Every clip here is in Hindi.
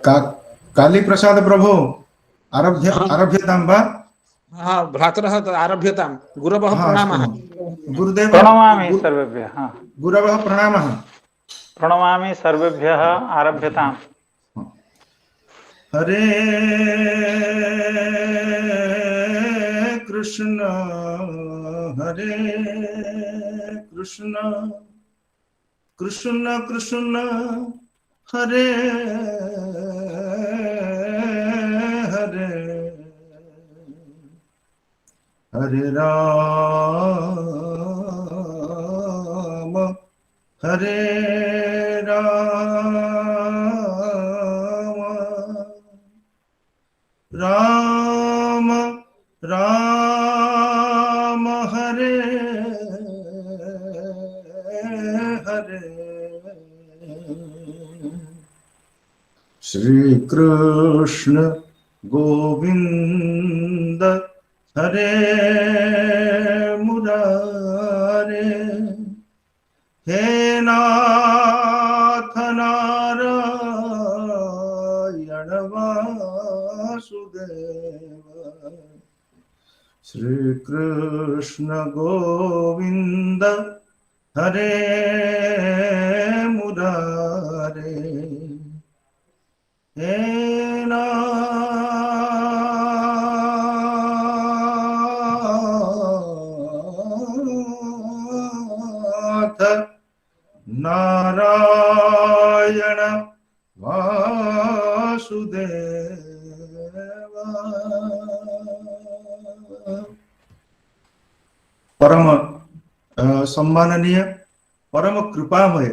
का काली प्रसाद प्रभु आरभ्यतां वा? हाँ भ्रातरः आरभ्यतां। गुरवः हाँ प्रणामः। अस्तु गुरुदेव प्रणमामि सर्वेभ्यः। गुरवः प्रणामः। प्रणमामि सर्वेभ्यः। आरभ्यताम्। हरे कृष्ण कृष्ण कृष्ण हरे हरे हरे राम हरे राम राम हरे हरे श्री कृष्ण गोविंद हरे मुरारे हे नाथ नारायण वासुदेव श्री कृष्ण गोविंद हरे मुरारे हे नाथ नारायण वासुदेव परम सम्माननीय परम कृपामय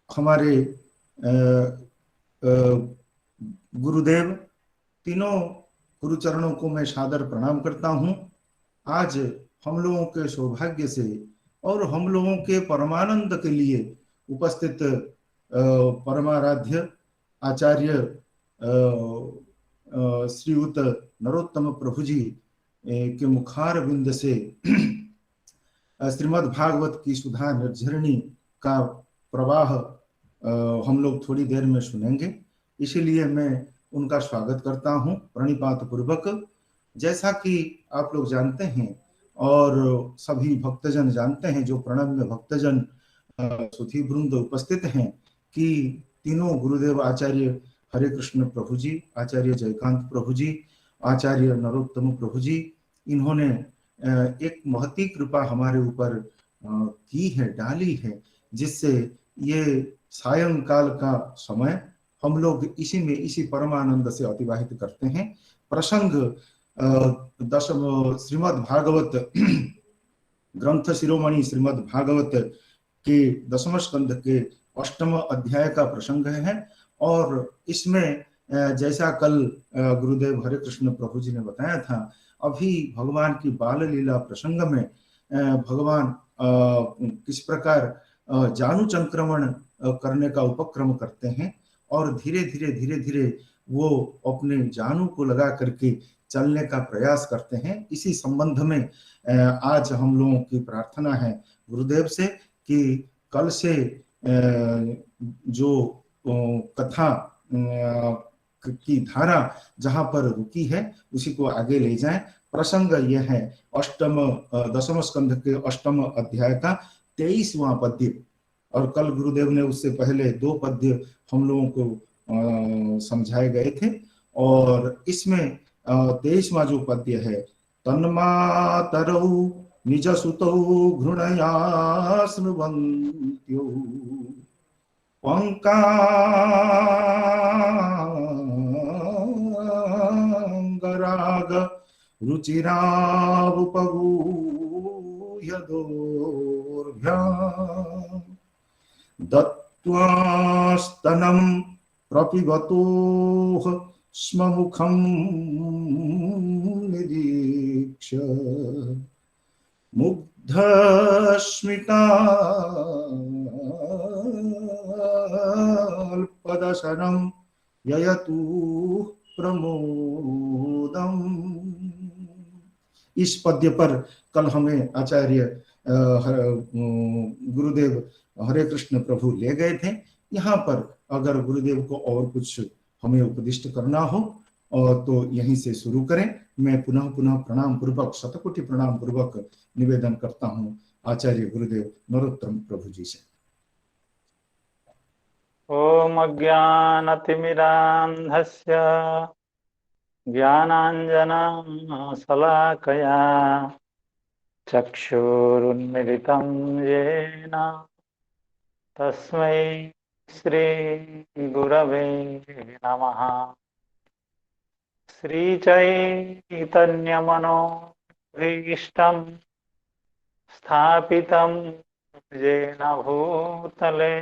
हमारे गुरुदेव तीनों गुरुचरणों को मैं सादर प्रणाम करता हूँ। आज हम लोगों के सौभाग्य से और हम लोगों के परमानंद के लिए उपस्थित परमाराध्य आचार्य श्रीयुत नरोत्तम प्रभु जी के मुखार बिंद से श्रीमद् भागवत की सुधा निर्झरणी का प्रवाह हम लोग थोड़ी देर में सुनेंगे, इसीलिए मैं उनका स्वागत करता हूं प्रणिपात पूर्वक। जैसा कि आप लोग जानते हैं और सभी भक्तजन जानते हैं, जो प्रणम्य भक्तजन सुधी वृंद उपस्थित हैं, कि तीनों गुरुदेव आचार्य हरे कृष्ण प्रभु जी, आचार्य जयकांत प्रभु जी, आचार्य नरोत्तम प्रभु जी, इन्होंने एक महती कृपा हमारे ऊपर की है, डाली है, जिससे ये सायंकाल का समय हम लोग इसी परमानंद से अतिवाहित करते हैं। प्रसंग दशम श्रीमद् भागवत ग्रंथ शिरोमणि श्रीमद् भागवत के दशम स्कंध के 8वें अध्याय का प्रसंग है। और इसमें जैसा कल गुरुदेव हरे कृष्ण प्रभु जी ने बताया था, अभी भगवान की बाल लीला प्रसंग में भगवान किस प्रकार जानु संक्रमण करने का उपक्रम करते हैं और धीरे धीरे वो अपने जानू को लगा करके चलने का प्रयास करते हैं। इसी संबंध में आज हम लोगों की प्रार्थना है गुरुदेव से कि कल से जो कथा की धारा जहां पर रुकी है उसी को आगे ले जाएं। प्रसंग यह है दशम स्कंध के 8वें अध्याय का 23वां पद्य, और कल गुरुदेव ने उससे पहले 2 पद्य हम लोगों को समझाए गए थे। और इसमें 23वां जो पद्य है, तन्मातरौ निज सुतौ घृणया स्नुवन्त्यो पंकांगराग रुचिरावुपगूह्य दोर्भ्याम् दत्त्वा स्तनं प्रपिबतोः स्म मुखं निरीक्ष्य मुग्धस्मिताल्पदशनं ययतु प्रमोदम्। इस पद्य पर कल हमें आचार्य गुरुदेव हरे कृष्ण प्रभु ले गए थे। यहाँ पर अगर गुरुदेव को और कुछ हमें उपदिष्ट करना हो और तो यहीं से शुरू करें। मैं पुनः पुनः प्रणाम पूर्वक, शतकोटि प्रणाम पूर्वक निवेदन करता हूँ आचार्य गुरुदेव नरोत्तम प्रभु जी से। ओम अज्ञानतिमिरान्धस्य ज्ञानाञ्जनशलाकया चक्षुरुन्मिलितं येन तस्मै श्रीगुरवे नमः। श्रीचैतन्यमनोभीष्टं स्थापितं येन भूतले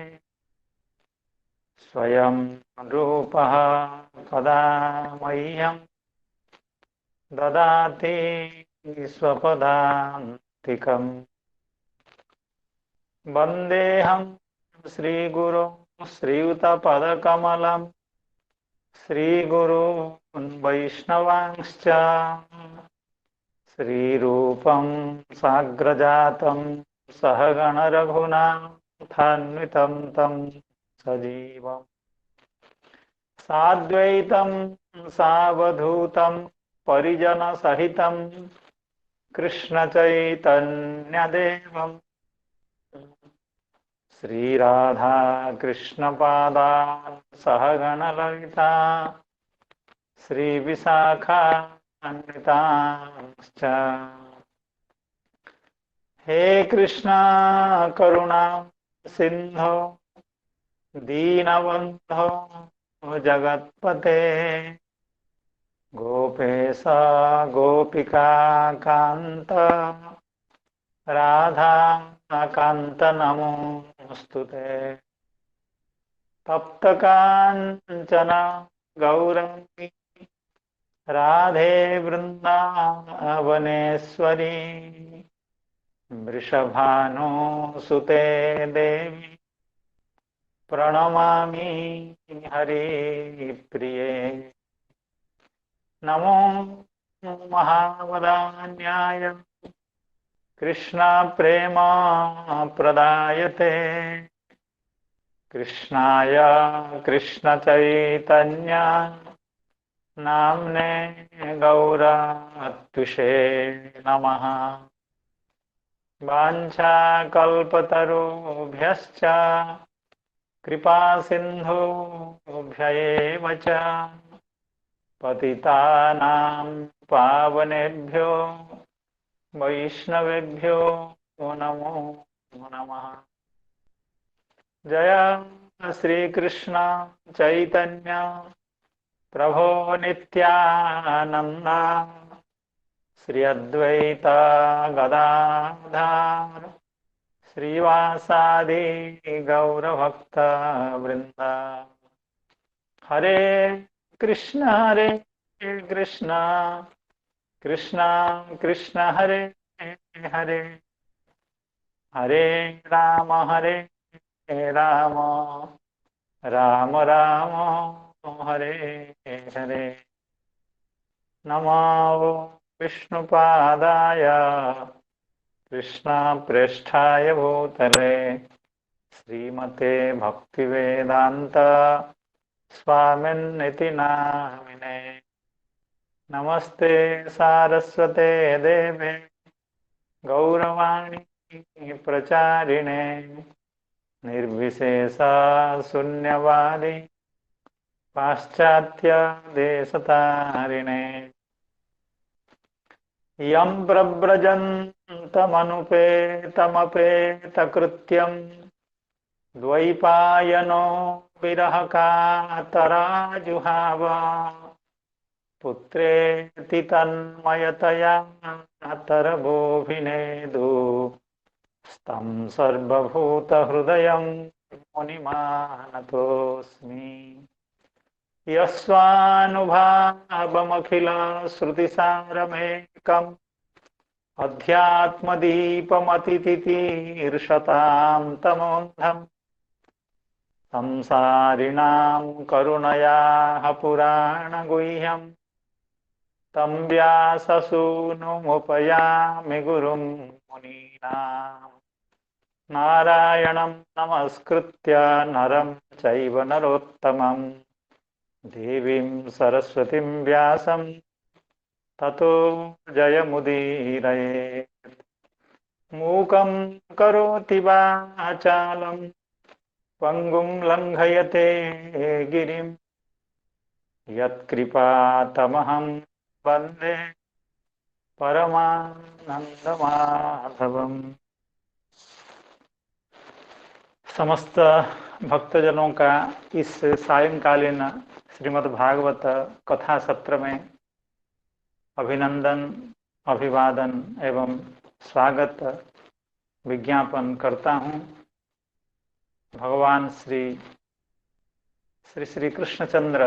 स्वयं रूपः कदा मह्यं ददाति स्वपदान्तिकम्। वन्देऽहं श्रीगुरो श्रीयुतपदकमलं श्रीगुरून् वैष्णवांश्च श्रीरूपं साग्रजातं सहगणरघुनाथान्वितं तं सजीवम् साद्वैतं सावधूतं परिजनसहितं कृष्णचैतन्यदेवम् श्रीराधा कृष्णपादान् सहगणललिता श्रीविशाखान्वितांश्च। हे कृष्णा करुणा सिन्धो दीनबन्धो जगत्पते गोपेश गोपिका कान्त राधा कान्त नमोस्तुते। तप्त काञ्चन गौरंगी राधे वृन्दावनेश्वरी वृषभानुसुते देवी प्रणमामि हरिप्रिये। नमो महावदान्याय कृष्ण प्रेम प्रदायते कृष्णाय कृष्ण चैतन्य नाम्ने गौरत्विषे नमः। वाञ्छाकल्पतरुभ्यश्च कृपा सिन्धुभ्यैव च पतितानां पावनेभ्यो वैष्णवेभ्यो नमो नमः। जय श्री कृष्ण चैतन्य प्रभो नित्यानंद श्री अद्वैत गदाधर श्रीवासादि गौरभक्त वृंद। हरे कृष्ण कृष्ण कृष्ण कृष्ण हरे हरे हरे राम राम राम राम हरे हरे। नमो विष्णुपादाय कृष्णप्रेष्ठाय भूतले श्रीमते भक्तिवेदांत स्वामिन्निति नामिने। नमस्ते सारस्वते देवे गौरवाणी प्रचारिणे निर्विशेषा शून्यवादी पाश्चात्य देशतारिणे। यं प्रव्रजन्तमनुपेतमपेतकृत्यं द्वैपायनो विरहकातराजुहाव पुत्रेति तन्मयतया तरबोभिनेदु स्तं सर्वभूतहृदयं मुनिमानतोऽस्मि। यस्वानुभावमखिलश्रुतिसारमेकम् अध्यात्मदीपमतितितीर्षतां तमोऽन्धम् संसारिणां करुणयाः पुराणगुह्यं तं व्याससूनुमुपयामि गुरुं मुनीनां। नारायणं नमस्कृत्य नरं चैव नरोत्तमं देवीं सरस्वतीं व्यासं ततो जयमुदीरये। मूकं करोति वाचालं पङ्गुं लङ्घयते गिरिं यत्कृपातमहं वन्दे परमानंदमाधवम्। समस्त भक्तजनों का इस सायंकालीन श्रीमद् भागवत कथा सत्र में अभिनंदन, अभिवादन एवं स्वागत विज्ञापन करता हूँ। भगवान श्री श्री कृष्णचंद्र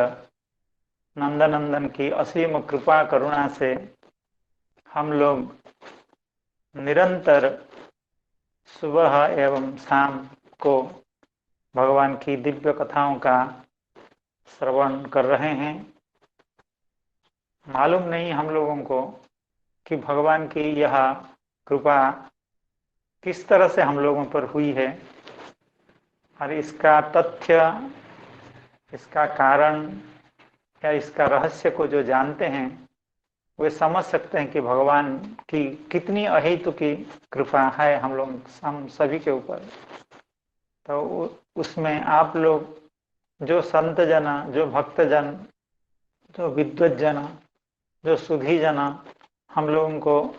नंदनंदन की असीम कृपा करुणा से हम लोग निरंतर सुबह एवं शाम को भगवान की दिव्य कथाओं का श्रवण कर रहे हैं। मालूम नहीं हम लोगों को कि भगवान की यह कृपा किस तरह से हम लोगों पर हुई है और इसका तथ्य, इसका कारण या इसका रहस्य को जो जानते हैं वे समझ सकते हैं कि भगवान की कितनी अहेतुक की कृपा है हम सभी के ऊपर। तो उसमें आप लोग जो संत जना, जो भक्त जन, जो विद्वत जना, जो सुधी जना हम लोगों को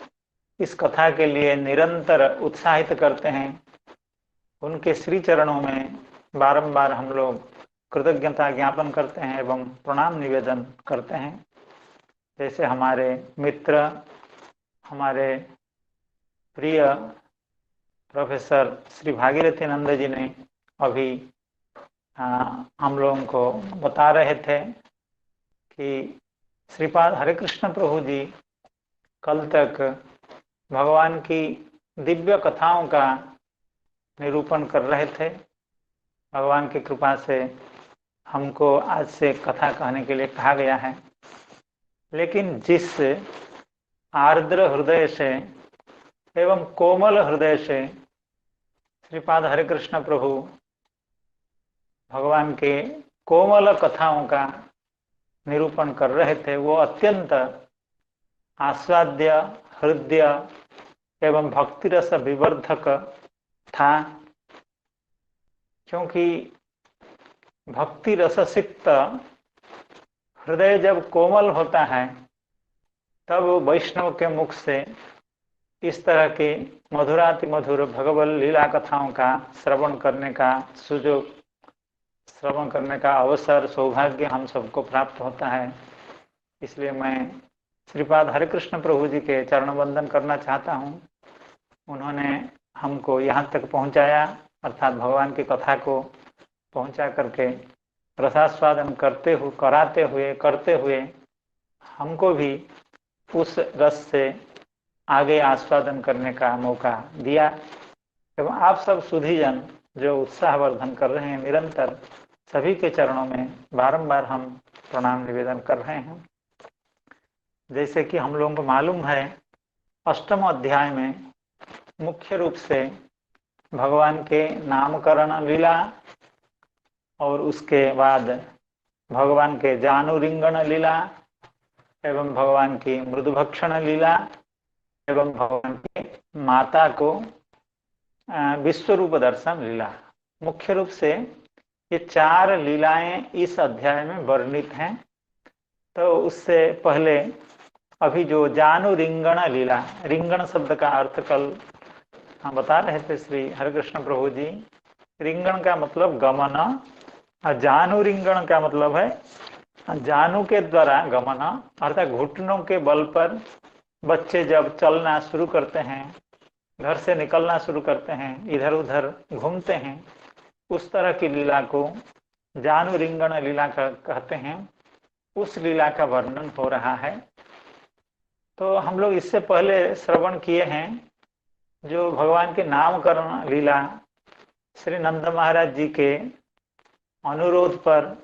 इस कथा के लिए निरंतर उत्साहित करते हैं, उनके श्री चरणों में बारंबार हम लोग कृतज्ञता ज्ञापन करते हैं एवं प्रणाम निवेदन करते हैं। जैसे हमारे मित्र, हमारे प्रिय प्रोफेसर श्री भागीरथी नंद जी ने अभी हम लोगों को बता रहे थे कि श्रीपाद हरे कृष्ण प्रभु जी कल तक भगवान की दिव्य कथाओं का निरूपण कर रहे थे। भगवान की कृपा से हमको आज से कथा कहने के लिए कहा गया है, लेकिन जिस आर्द्र हृदय से एवं कोमल हृदय से श्रीपाद हरे कृष्ण प्रभु भगवान के कोमल कथाओं का निरूपण कर रहे थे, वो अत्यंत आस्वाद्य, हृदय एवं भक्ति रस विवर्धक था। क्योंकि भक्ति रस सिक्त हृदय जब कोमल होता है तब वैष्णव के मुख से इस तरह के मधुराति मधुर भगवत लीला कथाओं का श्रवण करने का सुयोग, श्रवण करने का अवसर, सौभाग्य हम सबको प्राप्त होता है। इसलिए मैं श्रीपाद हरे कृष्ण प्रभु जी के चरण वंदन करना चाहता हूँ। उन्होंने हमको यहाँ तक पहुँचाया, अर्थात भगवान की कथा को पहुँचा करके रसास्वादन करते हुए हमको भी उस रस से आगे आस्वादन करने का मौका दिया। एवं आप सब सुधीजन जो उत्साहवर्धन कर रहे हैं निरंतर, सभी के चरणों में बारंबार हम प्रणाम निवेदन कर रहे हैं। जैसे कि हम लोगों को मालूम है, अष्टम अध्याय में मुख्य रूप से भगवान के नामकरण लीला और उसके बाद भगवान के जानु रिंगण लीला एवं भगवान की मृदुभक्षण लीला एवं भगवान की माता को विश्व रूप दर्शन लीला, मुख्य रूप से ये चार लीलाएं इस अध्याय में वर्णित हैं। तो उससे पहले अभी जो जानु रिंगण लीला, रिंगण शब्द का अर्थ कल हम बता रहे थे श्री हरिकृष्ण प्रभु जी। रिंगण का मतलब गमन और जानु रिंगण का मतलब है जानु के द्वारा गमन, अर्थात घुटनों के बल पर बच्चे जब चलना शुरू करते हैं, घर से निकलना शुरू करते हैं, इधर उधर घूमते हैं, उस तरह की लीला को जानु रिंगण लीला कहते हैं। उस लीला का वर्णन हो रहा है। तो हम लोग इससे पहले श्रवण किए हैं जो भगवान के नामकरण लीला श्री नंद महाराज जी के अनुरोध पर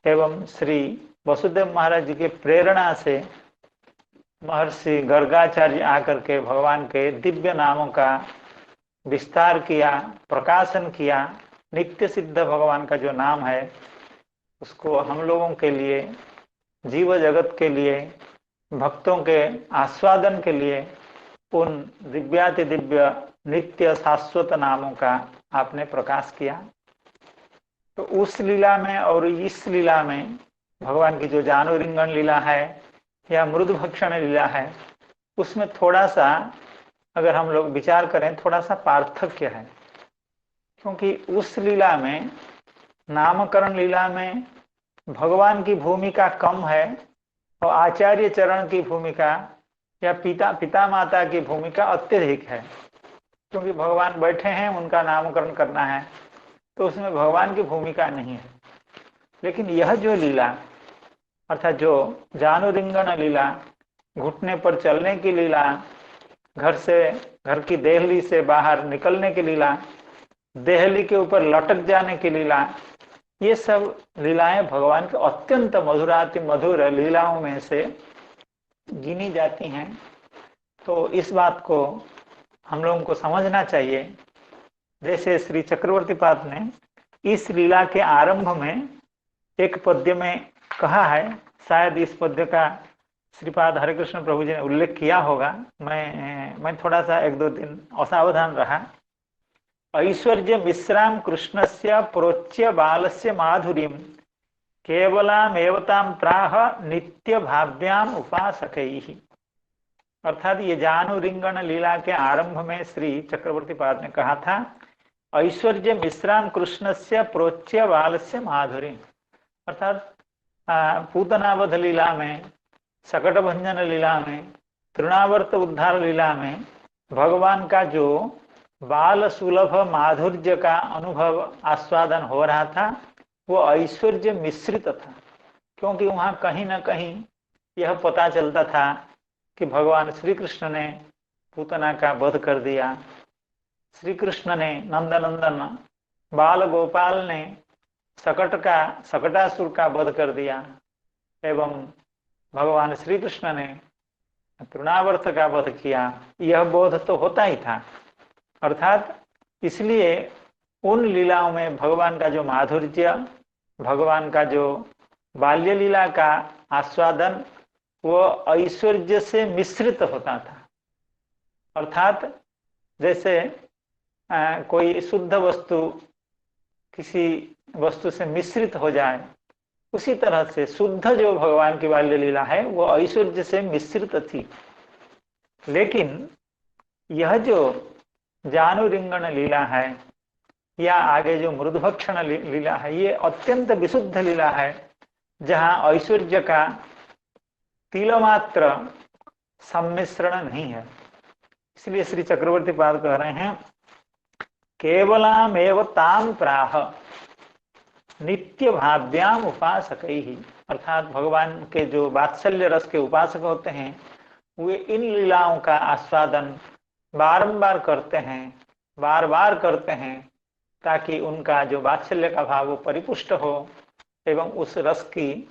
एवं श्री वसुदेव महाराज जी के प्रेरणा से महर्षि गर्गाचार्य आकर के भगवान के दिव्य नामों का विस्तार किया, प्रकाशन किया। नित्य सिद्ध भगवान का जो नाम है उसको हम लोगों के लिए, जीव जगत के लिए, भक्तों के आस्वादन के लिए उन दिव्याति दिव्य नित्य शाश्वत नामों का आपने प्रकाश किया। तो उस लीला में और इस लीला में, भगवान की जो जानु रिंगण लीला है या मृद भक्षण लीला है, उसमें थोड़ा सा अगर हम लोग विचार करें, थोड़ा सा पार्थक्य है। क्योंकि उस लीला में, नामकरण लीला में भगवान की भूमिका कम है और आचार्य चरण की भूमिका या पिता माता की भूमिका अत्यधिक है। क्योंकि भगवान बैठे हैं, उनका नामकरण करना है, तो उसमें भगवान की भूमिका नहीं है। लेकिन यह जो लीला, अर्थात जो जानु रिंगण लीला, घुटने पर चलने की लीला, घर की देहली से बाहर निकलने की लीला, देहली के ऊपर लटक जाने की लीला, ये सब लीलाएं भगवान के अत्यंत मधुराति मधुर लीलाओं में से गिनी जाती हैं। तो इस बात को हम लोगों को समझना चाहिए। जैसे श्री चक्रवर्ती पाद ने इस लीला के आरंभ में एक पद्य में कहा है, शायद इस पद्य का श्रीपाद हरे कृष्ण प्रभु जी ने उल्लेख किया होगा, मैं थोड़ा सा एक दो दिन असावधान रहा। ऐश्वर्य मिश्राम कृष्णस्य प्रोच्य बालस्य माधुरीम केवलामेवताम प्राह नित्य भाव्याम उपासकैहि। अर्थात ये जानु रिंगण लीला के आरंभ में श्री चक्रवर्ती पाद ने कहा था, ऐश्वर्य मिश्राम कृष्णस्य प्रोच्य बालस्य माधुरीम। अर्थात पूतनावध लीला में, सकट भंजन लीला में, तृणावर्त उद्धार लीला में भगवान का जो बाल सुलभ माधुर्य का अनुभव आस्वादन हो रहा था, वो ऐश्वर्य मिश्रित था। क्योंकि वहां कहीं ना कहीं यह पता चलता था कि भगवान श्री कृष्ण ने पूतना का वध कर दिया, श्री कृष्ण ने, नंदनंदन बाल गोपाल ने सकटासुर का वध कर दिया, एवं भगवान श्री कृष्ण ने तृणावर्त का वध किया। यह बोध तो होता ही था। अर्थात इसलिए उन लीलाओं में भगवान का जो माधुर्य, भगवान का जो बाल्य लीला का आस्वादन, वो ऐश्वर्य से मिश्रित होता था। अर्थात जैसे कोई शुद्ध वस्तु किसी वस्तु से मिश्रित हो जाए, उसी तरह से शुद्ध जो भगवान की बाल्य लीला है वो ऐश्वर्य से मिश्रित थी। लेकिन यह जो जानु रिंगण लीला है या आगे जो मृदभक्षण लीला है, ये अत्यंत विशुद्ध लीला है, जहां ऐश्वर्य का तिलमात्र सम्मिश्रण नहीं है। इसलिए श्री चक्रवर्ती पाद कह रहे हैं, केवलामेव ताम प्राह नित्य भाव्याम उपासकैहि। अर्थात भगवान के जो वात्सल्य रस के उपासक होते हैं, वे इन लीलाओं का आस्वादन बारंबार करते हैं, बार बार करते हैं, ताकि उनका जो वात्सल्य का भाव वो परिपुष्ट हो एवं उस रस की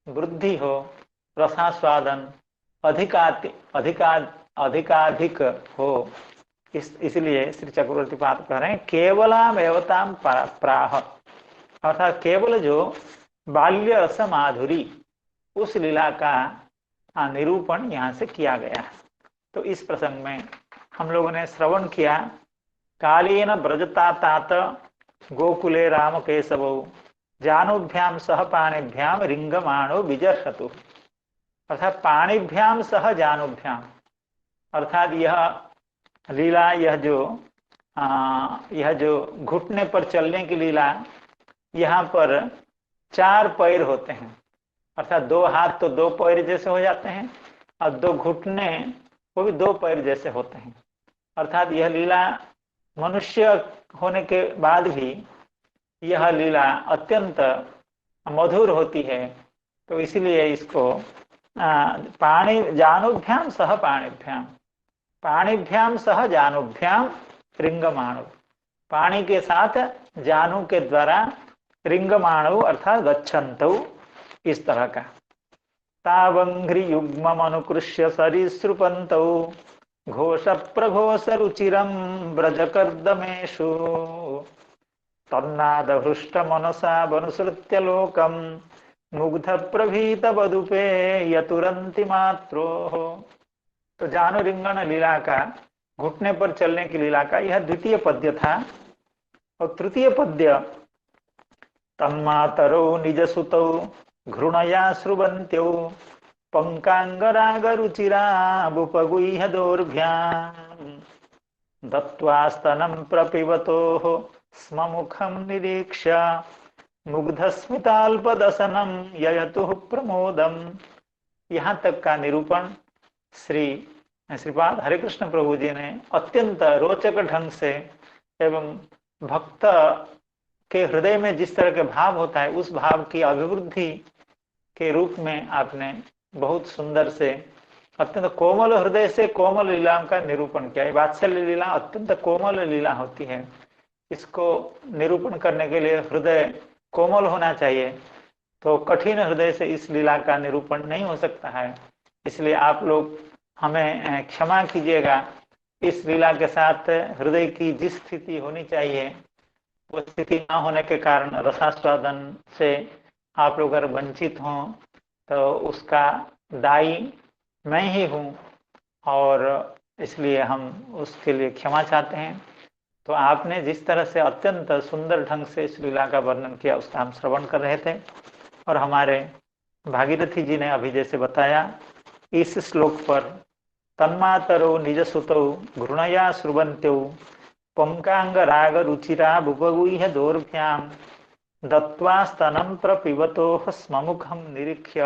वृद्धि हो, रसास्वादन अधिकाधिक हो। इसलिए श्री चक्रवर्ती पाद कह रहे हैं, केवलाम एवताम प्राह। अर्थात केवल जो बाल्य रस माधुरी, उस लीला का निरूपण यहाँ से किया गया है। तो इस प्रसंग में हम लोगों ने श्रवण किया, कालीन ब्रजता तात गोकुले राम केशवो जानुभ्याम सह पाणिभ्याम रिंगमाणो विजर्षतु। अर्थात पाणिभ्याम सह जानुभ्याम, अर्थात यह लीला, यह जो घुटने पर चलने की लीला, यहाँ पर 4 पैर होते हैं। अर्थात 2 हाथ तो 2 पैर जैसे हो जाते हैं, और 2 घुटने वो भी 2 पैर जैसे होते हैं। अर्थात यह लीला मनुष्य होने के बाद भी यह लीला अत्यंत मधुर होती है। तो इसलिए इसको जानुभ्याम सह पाणिभ्याम, पाणिभ्याम सह जानुभ्याम रिंगमाणु, पाणी के साथ जानु के द्वारा रिंगमाणु अर्थात गच्छन्तौ, इस तरह का। तावंघ्रि युग्मम अनुकृष्य सरीसृपन्तौ घोष प्रघोष रुचिरम ब्रजकर्दमेषु तन्नाद हृष्ट मनसा वनुसृत्य लोकम मुग्ध प्रभीत बदुपे यतुरंति मात्रो। तो जानु रिंगण लीला का, घुटने पर चलने की लीला का यह द्वितीय पद्य था। और तृतीय पद्य तन्मातरौ निजसुतौ घृणया श्रुवन्त्यौ पंकांगराग रुचिराबुपगुह्य दोर्भ्याम् दत्त्वा स्तनं प्रपिबतोः स्म मुखं निरीक्ष्य मुग्धस्मिताल्पदसनं ययतुः प्रमोदम। यहाँ तक का निरूपण श्रीपाद हरे कृष्ण प्रभु जी ने अत्यंत रोचक ढंग से एवं भक्त के हृदय में जिस तरह के भाव होता है उस भाव की अभिवृद्धि के रूप में आपने बहुत सुंदर से अत्यंत कोमल हृदय से कोमल लीलाओं का निरूपण किया। वात्सल्य लीला अत्यंत कोमल लीला होती है, इसको निरूपण करने के लिए हृदय कोमल होना चाहिए, तो कठिन हृदय से इस लीला का निरूपण नहीं हो सकता है। इसलिए आप लोग हमें क्षमा कीजिएगा, इस लीला के साथ हृदय की जिस स्थिति होनी चाहिए वो स्थिति न होने के कारण रसास्वादन से आप लोग अगर वंचित हों तो उसका दायी मैं ही हूँ, और इसलिए हम उसके लिए क्षमा चाहते हैं। तो आपने जिस तरह से अत्यंत सुंदर ढंग से इस लीला का वर्णन किया उसका हम श्रवण कर रहे थे, और हमारे भागीरथी जी ने अभी जैसे बताया इस श्लोक पर तन्मातरो निजसुतौ घृणया श्रुवन्त्यौ पंकांग राग रुचिरा बुपगुह्य दोर्भ्याम दत्त्वा स्तनं प्रपिबतोः स्म मुखं निरीक्ष्य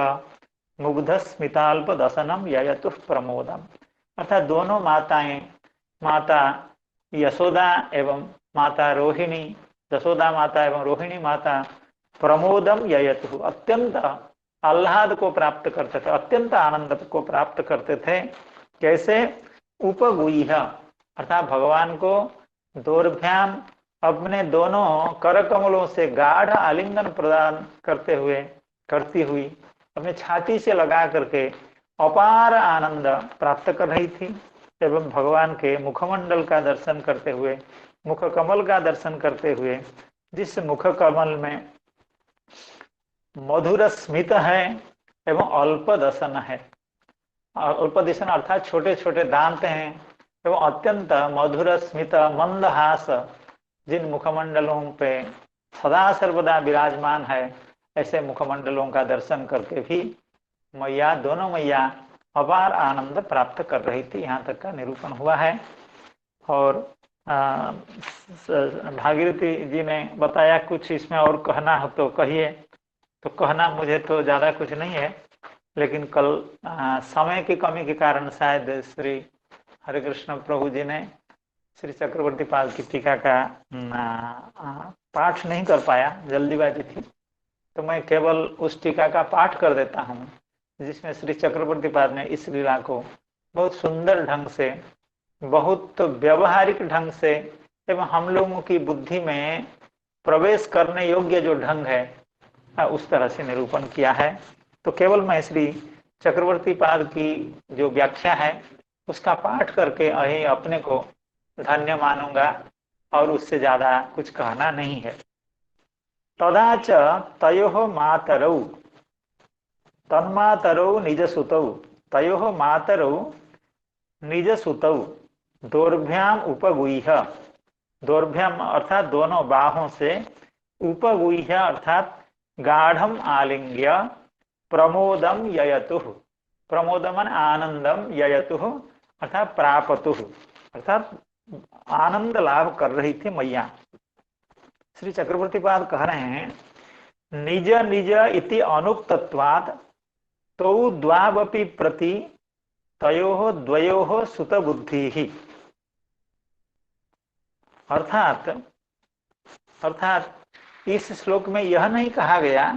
मुग्ध स्मिताल्पदसनं ययतुः प्रमोदम। अर्थात दोनों माताएं, माता यशोदा एवं माता रोहिणी, यशोदा माता एवं रोहिणी माता प्रमोदम ययतुः अत्यंत आह्लाद को प्राप्त करते थे, अत्यंत आनंद को प्राप्त करते थे। कैसे? उपगुह्य अर्थात भगवान को दोर्भ्याम अपने दोनों कर कमलों से गाढ़ आलिंगन प्रदान करती हुई अपने छाती से लगा करके अपार आनंद प्राप्त कर रही थी, एवं भगवान के मुखमंडल का दर्शन करते हुए, मुख कमल का दर्शन करते हुए, जिस मुख कमल में मधुर स्मित है एवं अल्पदसन है, अल्पदसन अर्थात छोटे छोटे दांत हैं एवं अत्यंत मधुर स्मित मंदहास जिन मुखमंडलों पे सदा सर्वदा विराजमान है, ऐसे मुखमंडलों का दर्शन करके भी मैया, दोनों मैया अपार आनंद प्राप्त कर रही थी। यहाँ तक का निरूपण हुआ है। और भागीरथी जी ने बताया कुछ इसमें और कहना हो तो कहिए। तो कहना मुझे तो ज़्यादा कुछ नहीं है, लेकिन कल समय की कमी के कारण शायद श्री हरे कृष्ण प्रभु जी ने श्री चक्रवर्ती पाल की टीका का पाठ नहीं कर पाया, जल्दीबाजी थी, तो मैं केवल उस टीका का पाठ कर देता हूँ जिसमें श्री चक्रवर्ती पाल ने इस लीला को बहुत सुंदर ढंग से, बहुत व्यवहारिक ढंग से एवं हम लोगों की बुद्धि में प्रवेश करने योग्य जो ढंग है उस तरह से निरूपण किया है। तो केवल मैं श्री चक्रवर्ती पाद की जो व्याख्या है उसका पाठ करके अपने को धन्य मानूंगा, और उससे ज्यादा कुछ कहना नहीं है। तदाच तयोः मातरौ तन्मातरौ निजसुतौ तयोः मातरौ निजसुतौ दोर्भ्याम उपगुह्य, दोर्भ्याम अर्थात दोनों बाहों से, उपगुह्य अर्थात गाढ़म आलिंग्य, प्रमोदम ययतुः, प्रमोदमन आनंदम, ययतुः अर्थात प्रापतुः अर्थात आनंद लाभ कर रही थी मैया। श्री चक्रवर्ती पाद कह रहे हैं निज निज इति अनुक्तत्वात् तौ द्वावपि प्रति तयोः द्वयोः सुत बुद्धि ही, अर्थात इस श्लोक में यह नहीं कहा गया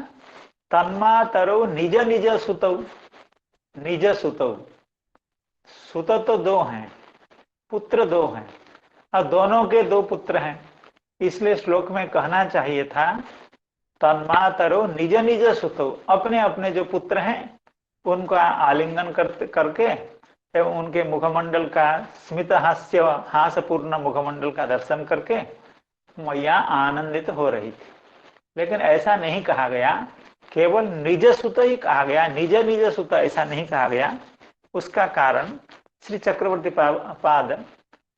तन्मातरौ निज निज सुतौ, निज सुतौ, सुत तो दो हैं, पुत्र दो हैं, और दोनों के दो पुत्र हैं, इसलिए श्लोक में कहना चाहिए था तन्मातरो निज निज सुतो, अपने अपने जो पुत्र हैं उनका आलिंगन करके एवं उनके मुखमंडल का स्मित हास्यपूर्ण मुखमंडल का दर्शन करके मैया आनंदित हो रही थी। लेकिन ऐसा नहीं कहा गया, केवल निज सुत ही कहा गया, निज निज सुत ऐसा नहीं कहा गया। उसका कारण श्री चक्रवर्ती पाद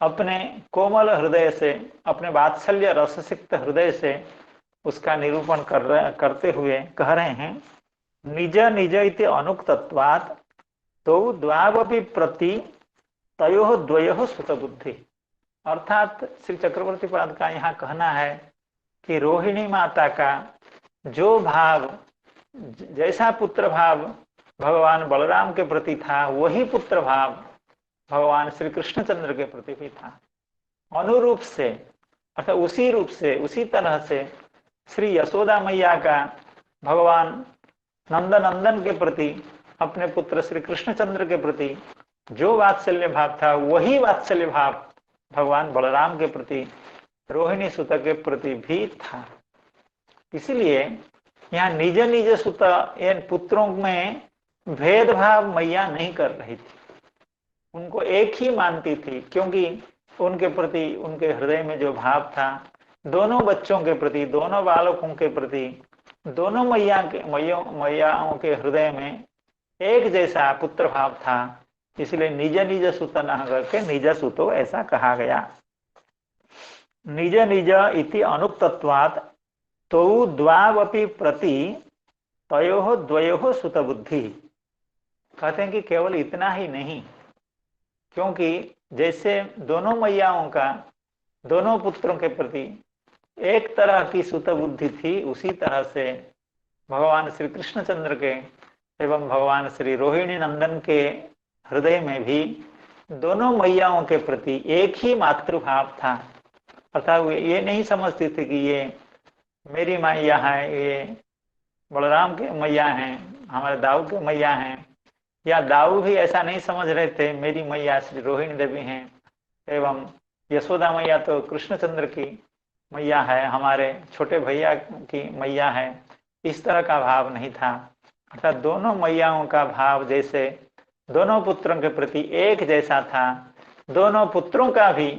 अपने कोमल हृदय से, अपने वात्सल्य रससिक्त हृदय से उसका निरूपण करते हुए कह रहे हैं, निज निज इति अनुक्तत्वात् तो द्वावपि प्रति तयोः द्वयोः सुत बुद्धि। अर्थात श्री चक्रवर्ती पाद का यहाँ कहना है कि रोहिणी माता का जो भाव, जैसा पुत्र भाव भगवान बलराम के प्रति था, वही पुत्र भाव भगवान श्री कृष्णचंद्र के प्रति भी था। अनुरूप से, अर्थात उसी रूप से, उसी तरह से श्री यशोदा मैया का भगवान नंदनंदन के प्रति, अपने पुत्र श्री कृष्णचंद्र के प्रति जो वात्सल्य भाव था, वही वात्सल्य भाव भगवान बलराम के प्रति, रोहिणी सुत के प्रति भी था। इसलिए यहाँ निज निज सुत, इन पुत्रों में भेदभाव मैया नहीं कर रही थी, उनको एक ही मानती थी, क्योंकि उनके प्रति, उनके हृदय में जो भाव था, दोनों बच्चों के प्रति, दोनों बालकों के प्रति, दोनों मैयाओं के हृदय में एक जैसा पुत्र भाव था। इसलिए निज निज सुत न करके निज सुतो ऐसा कहा गया। निज निज इति अनुक्तत्वात् तो द्वावपि प्रति तयोः द्वयोः सुत बुद्धि। कहते हैं कि केवल इतना ही नहीं, क्योंकि जैसे दोनों मैयाओं का दोनों पुत्रों के प्रति एक तरह की सुत बुद्धि थी, उसी तरह से भगवान श्री कृष्णचंद्र के एवं भगवान श्री रोहिणी नंदन के हृदय में भी दोनों मैयाओं के प्रति एक ही मातृभाव था। अर्थात वे ये नहीं समझते थे कि ये मेरी मैया है, ये बलराम के मैया हैं, हमारे दाऊ के मैया हैं, या दाऊ भी ऐसा नहीं समझ रहे थे मेरी मैया श्री रोहिणी देवी हैं एवं यशोदा मैया तो कृष्णचंद्र की मैया है, हमारे छोटे भैया की मैया है। इस तरह का भाव नहीं था। अर्थात दोनों मैयाओं का भाव जैसे दोनों पुत्रों के प्रति एक जैसा था, दोनों पुत्रों का भी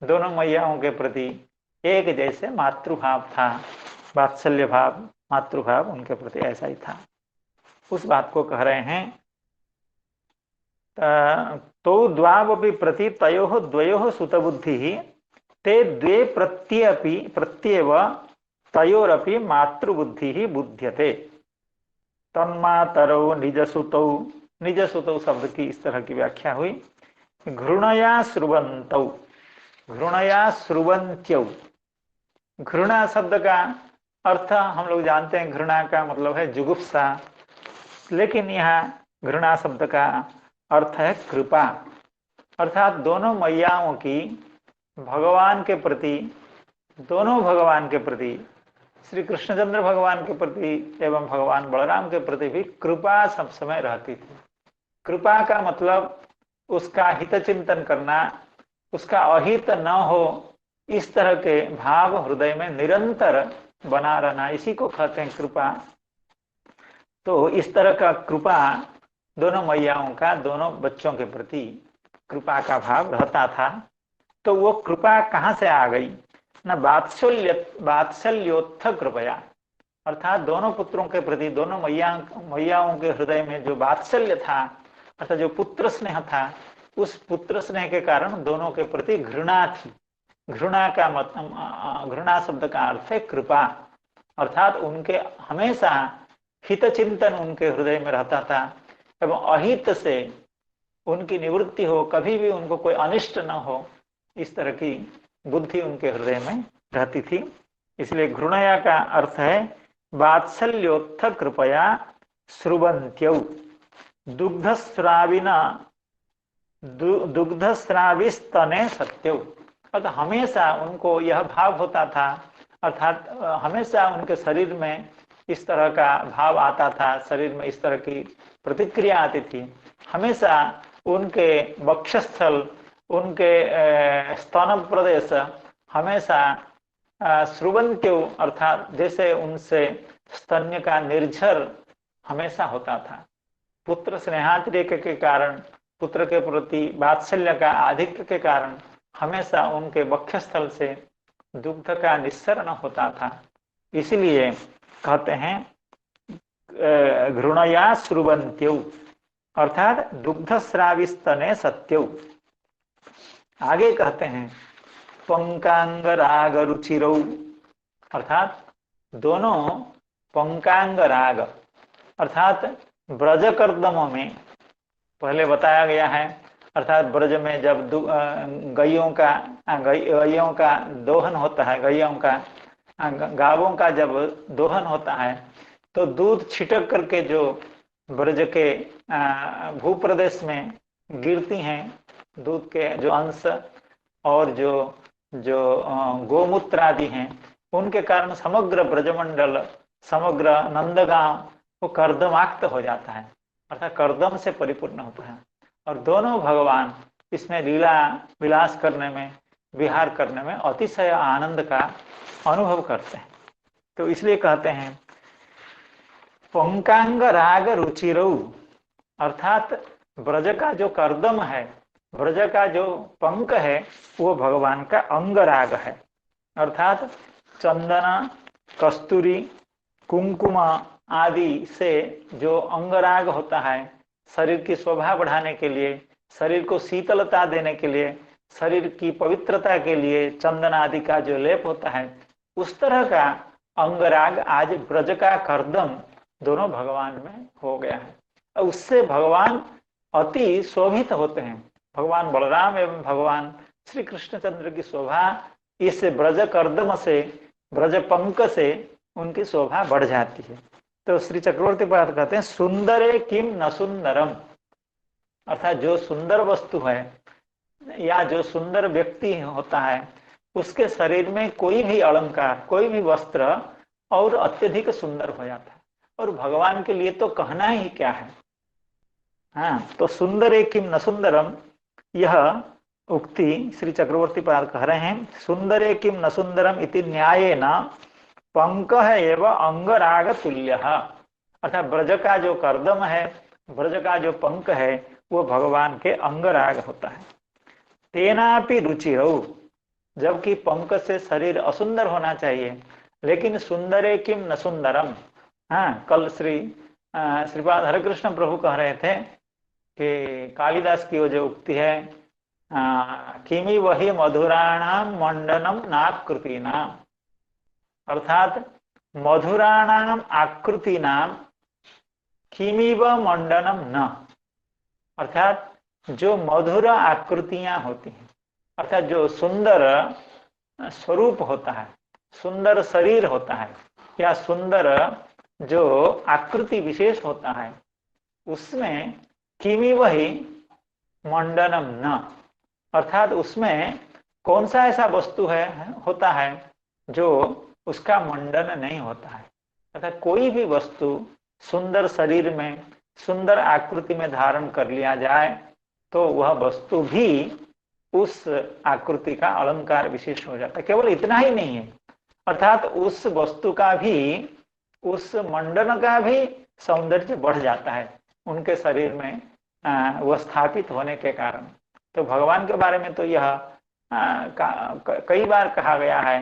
दोनों मैयाओं के प्रति एक जैसे मातृभाव था, वात्सल्य भाव, मातृभाव उनके प्रति ऐसा ही था। उस बात को कह रहे हैं। तो द्वावपि प्रति तयोः द्वयोः सुतबुद्धि ते द्वे प्रत्येव तयोरपि मातृबुद्धि बुध्यते तन्मातरौ निजसुतौ। निजसुतौ शब्द की इस तरह की व्याख्या हुई, घृणया श्रुवन्तौ, घृणया श्रुवन्त्यौ। घृणा शब्द का अर्थ हम लोग जानते हैं, घृणा का मतलब है जुगुप्सा, लेकिन यहाँ घृणा शब्द का अर्थ है कृपा। अर्थात दोनों मैयाओं की भगवान के प्रति, दोनों भगवान के प्रति, श्री कृष्णचंद्र भगवान के प्रति एवं भगवान बलराम के प्रति भी कृपा सब समय रहती थी। कृपा का मतलब उसका हित चिंतन करना, उसका अहित न हो, इस तरह के भाव हृदय में निरंतर बना रहना, इसी को कहते हैं कृपा। तो इस तरह का कृपा दोनों मैयाओं का दोनों बच्चों के प्रति कृपा का भाव रहता था। तो वो कृपा कहाँ से आ गई? न वात्सल्योत्थ कृपया, अर्थात दोनों पुत्रों के प्रति, दोनों मैयाओं के हृदय में जो वात्सल्य था, अर्थात जो पुत्र स्नेह था, उस पुत्र स्नेह के कारण दोनों के प्रति घृणा थी। घृणा का मतलब, घृणा शब्द का अर्थ है कृपा। अर्थात उनके हमेशा हित चिंतन उनके हृदय में रहता था एवं अहित से उनकी निवृत्ति हो, कभी भी उनको कोई अनिष्ट न हो, इस तरह की बुद्धि उनके हृदय में रहती थी। इसलिए घृणया का अर्थ है वात्सल्योत्थ कृपया श्रुवन्त्यौ दुग्धस्राविस्तने सत्यौ। अर्थात हमेशा उनको यह भाव होता था, अर्थात हमेशा उनके शरीर में इस तरह का भाव आता था, शरीर में इस तरह की प्रतिक्रिया आती थी। हमेशा उनके वक्षस्थल, उनके स्तन प्रदेश हमेशा श्रुवन्त्यौ, अर्थात जैसे उनसे स्तन्य का निर्झर हमेशा होता था। पुत्र स्नेहातिरेक के कारण पुत्र के प्रति वात्सल्य का आधिक्य के कारण हमेशा उनके वक्षस्थल से दुग्ध का निस्सरण होता था। इसलिए कहते हैं घृणया श्रुवन्त्यौ, अर्थात दुग्ध स्राविस्तने सत्यौ। आगे कहते हैं पंकांग राग रुचिरौ, अर्थात दोनों पंकांग राग अर्थात ब्रज कर्दमों में पहले बताया गया है, अर्थात ब्रज में जब गैयों का दोहन होता है, गावों का जब दोहन होता है तो दूध छिटक करके जो ब्रज के भूप्रदेश में गिरती हैं, दूध के जो अंश और जो गोमूत्र आदि हैं, उनके कारण समग्र ब्रजमंडल, समग्र नंदगांव वो कर्दमाक्त हो जाता है, अर्थात कर्दम से परिपूर्ण होता है। और दोनों भगवान इसमें लीला विलास करने में, विहार करने में अतिशय आनंद का अनुभव करते हैं। तो इसलिए कहते हैं पंकांग राग रुचिरौ, अर्थात ब्रज का जो कर्दम है, ब्रज का जो पंक है, वो भगवान का अंग राग है, अर्थात चंदना, कस्तूरी, कुंकुम आदि से जो अंगराग होता है, शरीर की शोभा बढ़ाने के लिए, शरीर को शीतलता देने के लिए, शरीर की पवित्रता के लिए चंदन आदि का जो लेप होता है, उस तरह का अंगराग आज ब्रज का कर्दम दोनों भगवान में हो गया है। और उससे भगवान अति शोभित होते हैं। भगवान बलराम एवं भगवान श्री कृष्णचंद्र की शोभा इस ब्रज कर्दम से, ब्रज पंक से उनकी शोभा बढ़ जाती है। तो श्री चक्रवर्ती पाद कहते हैं सुंदरे किम न सुंदरम, अर्थात जो सुंदर वस्तु है या जो सुंदर व्यक्ति होता है, उसके शरीर में कोई भी अलंकार, कोई भी वस्त्र और अत्यधिक सुंदर हो जाता है। और भगवान के लिए तो कहना ही क्या है। हाँ, तो सुंदरे किम न सुंदरम, यह उक्ति श्री चक्रवर्ती पाद कह रहे हैं। सुंदरे किम न सुंदरम इति न्यायेन पंक है एवं अंगराग तुल्य, अर्थात ब्रज का जो कर्दम है, ब्रज का जो पंक है, वो भगवान के अंगराग होता है। तेनापि रुचिरौ, जबकि पंक से शरीर असुंदर होना चाहिए, लेकिन सुंदरे किम न सुंदरम। हाँ, कल श्रीपाद हरिकृष्ण प्रभु कह रहे थे कि कालिदास की वो जो उक्ति है, किमि वही मधुराणाम मंडनम नाकृतीनाम, अर्थात मधुराणाम आकृतीनाम किमिव मंडनम न, अर्थात जो मधुर आकृतियां होती हैं, अर्थात जो सुंदर स्वरूप होता है, सुंदर शरीर होता है, या सुंदर जो आकृति विशेष होता है, उसमें किमी वही मंडनम न, अर्थात उसमें कौन सा ऐसा वस्तु है होता है जो उसका मंडन नहीं होता है। अर्थात कोई भी वस्तु सुंदर शरीर में, सुंदर आकृति में धारण कर लिया जाए तो वह वस्तु भी उस आकृति का अलंकार विशेष हो जाता है। केवल इतना ही नहीं है, अर्थात उस वस्तु का भी, उस मंडन का भी सौंदर्य बढ़ जाता है उनके शरीर में वह स्थापित होने के कारण। तो भगवान के बारे में तो यह कई बार कहा गया है,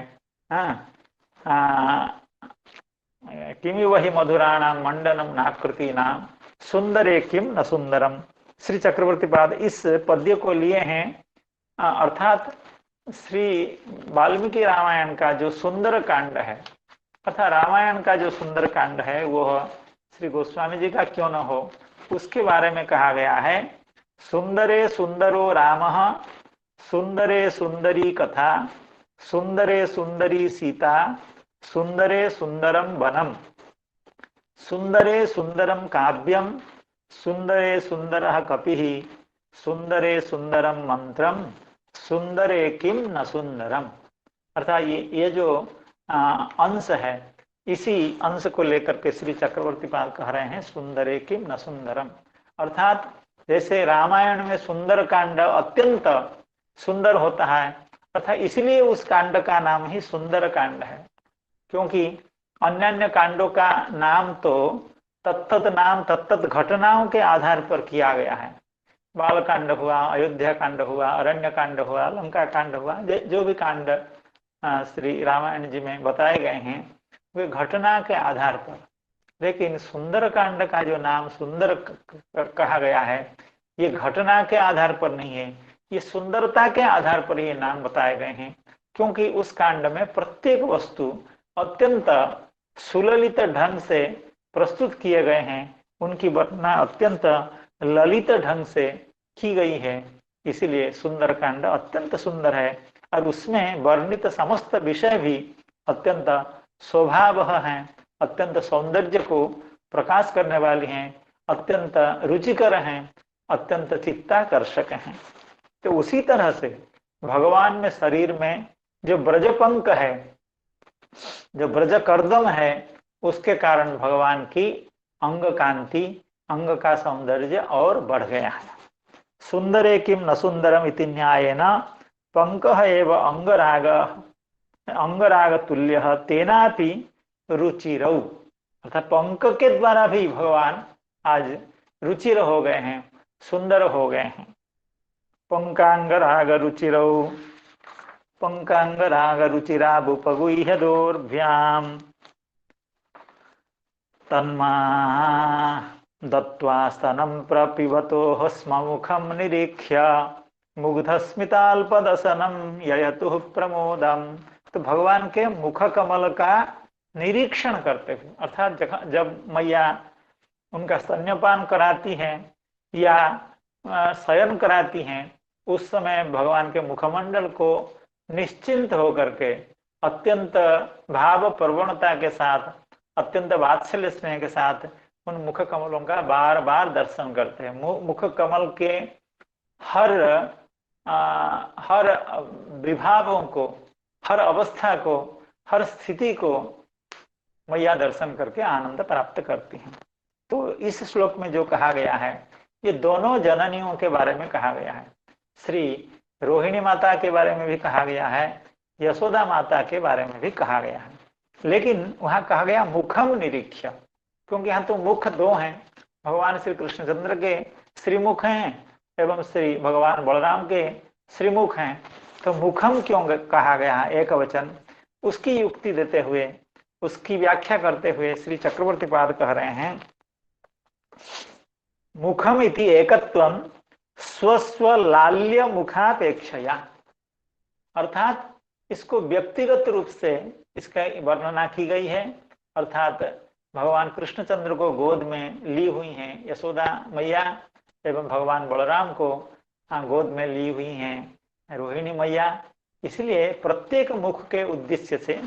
किमि वही मधुराणाम मंडनम नाकृतीनाम सुंदरे किम न सुंदरम। श्री चक्रवर्ती पाद इस पद्य को लिए हैं, अर्थात श्री वाल्मीकि रामायण का जो सुंदर कांड है, अर्थात रामायण का जो सुंदर कांड है वह श्री गोस्वामी जी का क्यों न हो, उसके बारे में कहा गया है। सुंदरे सुंदरो रामः, सुंदरे सुंदरी कथा, सुंदरे सुंदरी सीता, सुंदरे सुंदरम वनम, सुंदरे सुंदरम काव्यम, सुंदरे सुंदरः कपिः, सुंदरे सुंदरम मंत्रम, सुंदरे किम न सुंदरम। अर्थात ये जो अंश है, इसी अंश को लेकर के श्री चक्रवर्ती पाद कह रहे हैं सुंदरे किम न सुंदरम। अर्थात जैसे रामायण में सुंदर कांड अत्यंत सुंदर होता है, अर्थात इसलिए उस कांड का नाम ही सुंदर कांड है, क्योंकि अन्य कांडों का नाम तो तत्त नाम तत्त घटनाओं के आधार पर किया गया है, बाल कांड हुआ, अयोध्या कांड हुआ, अरण्य कांड हुआ, लंका कांड हुआ, जो भी कांड श्री रामायण जी में बताए गए हैं वे घटना के आधार पर। लेकिन सुंदर कांड का जो नाम सुंदर कहा गया है ये घटना के आधार पर नहीं है, ये सुंदरता के आधार पर ये नाम बताए गए हैं, क्योंकि उस कांड में प्रत्येक वस्तु अत्यंत सुललित ढंग से प्रस्तुत किए गए हैं, उनकी वर्णना अत्यंत ललित ढंग से की गई है, इसीलिए सुंदर कांड अत्यंत सुंदर है। और उसमें वर्णित समस्त विषय भी अत्यंत स्वभावह हैं, अत्यंत सौंदर्य को प्रकाश करने वाली हैं, अत्यंत रुचिकर हैं, अत्यंत चित्ताकर्षक हैं। तो उसी तरह से भगवान में शरीर में जो ब्रजपंक है, जो ब्रज कर्दम है, उसके कारण भगवान की अंग कांति, अंग का सौंदर्य और बढ़ गया है। सुंदरे किम न सुंदरम इति न्यायेन पंकः एव अंगराग अंगराग तुल्य तेनापि रुचिरौ, अर्थात पंक के द्वारा भी भगवान आज रुचिर हो गए हैं, सुंदर हो गए हैं। पंकांगराग रुचिरौ पंकांगराग रुचिराबुपगुह्य दोर्भ्याम तन्मा दत्त्वा स्तनं प्रपिबतो स्म मुखं निरीक्ष्य मुग्धस्मिताल्पदसनं ययतुः प्रमोदम। तो भगवान के मुख कमल का निरीक्षण करते हुए, अर्थात जब मैया उनका स्तन्यपान कराती हैं या शयन कराती हैं, उस समय भगवान के मुखमंडल को निश्चिंत होकर के अत्यंत भाव प्रवणता के साथ, अत्यंत वात्सल्य स्नेह के साथ उन मुख कमलों का बार बार दर्शन करते हैं। मुख कमल के हर विभावों को, हर अवस्था को, हर स्थिति को मैया दर्शन करके आनंद प्राप्त करती हैं। तो इस श्लोक में जो कहा गया है ये दोनों जननियों के बारे में कहा गया है। श्री रोहिणी माता के बारे में भी कहा गया है, यशोदा माता के बारे में भी कहा गया है, लेकिन वहां कहा गया मुखम निरीक्ष्य, क्योंकि यहाँ तो मुख दो हैं, भगवान श्री कृष्णचंद्र के श्रीमुख हैं एवं श्री भगवान बलराम के श्रीमुख हैं। तो मुखम क्यों कहा गया है एक वचन, उसकी युक्ति देते हुए, उसकी व्याख्या करते हुए श्री चक्रवर्ती पाद कह रहे हैं मुखम इति एकत्वम स्वस्वलाल्य मुखापेक्षया, अर्थात इसको व्यक्तिगत रूप से इसका वर्णना की गई है, अर्थात भगवान कृष्णचंद्र को गोद में ली हुई हैं यशोदा मैया एवं भगवान बलराम को गोद में ली हुई हैं रोहिणी मैया, इसलिए प्रत्येक मुख के उद्देश्य से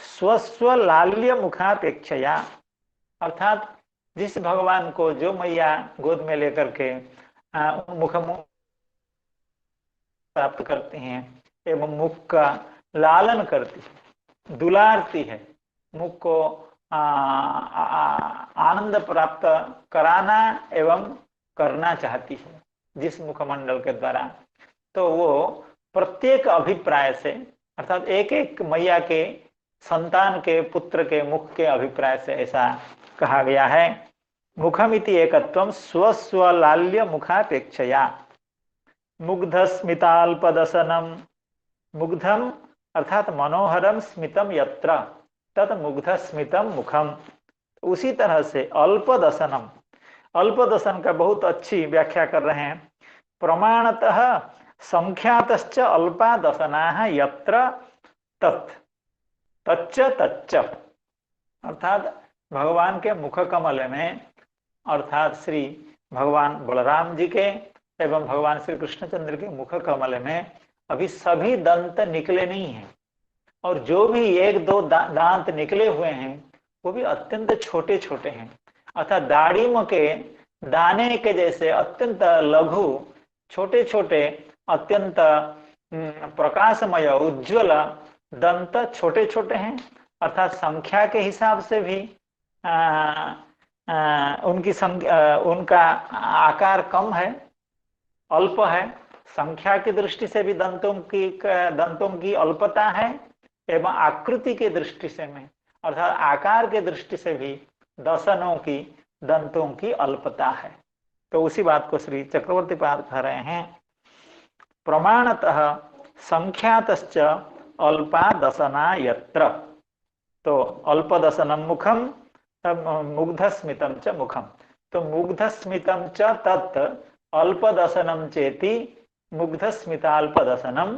स्वस्वलाल्य मुखापेक्षया, अर्थात जिस भगवान को जो मैया गोद में लेकर के मुख प्राप्त करती हैं एवं मुख का लालन करती है, दुलारती है, मुख को आनंद प्राप्त कराना एवं करना चाहती है जिस मुखमंडल के द्वारा, तो वो प्रत्येक अभिप्राय से, अर्थात एक एक मैया के संतान के पुत्र के मुख के अभिप्राय से ऐसा कहा गया है। मुखमिति एकत्वम स्वस्वलाल्य मुखापेक्षया मुग्धस्मिताल्पदसनम, मुग्धम अर्थात मनोहरम स्मितम यत्र तत् मुग्धस्मितम मुखम, उसी तरह से अल्पदसनम, अल्पदसन का बहुत अच्छी व्याख्या कर रहे हैं, प्रमाणतः संख्यातश्च अल्पादसनाः यत्र तत् तच्च तच्च, अर्थात भगवान के मुख कमल में, अर्थात श्री भगवान बलराम जी के एवं भगवान श्री कृष्णचंद्र के मुख कमल में अभी सभी दंत निकले नहीं हैं, और जो भी एक दो दांत निकले हुए हैं वो भी अत्यंत छोटे छोटे हैं, अर्थात दाढ़ीम के दाने के जैसे अत्यंत लघु छोटे छोटे अत्यंत प्रकाशमय उज्ज्वल दंत छोटे छोटे हैं, अर्थात संख्या के हिसाब से भी उनका आकार कम है, अल्प है, संख्या की दृष्टि से भी दंतों की अल्पता है एवं आकृति के दृष्टि से में, अर्थात आकार के दृष्टि से भी दसनों की दंतों की अल्पता है। तो उसी बात को श्री चक्रवर्ती पाद कह रहे हैं, प्रमाणतः संख्यातश्च अल्पादसना यत्र। तो अल्पदसनम मुखम तब मुग्धस्मितम च मुखम। तो मुग्धस्मितम च तत् अल्पदसनम चेति मुग्धस्मिताल्पदसनम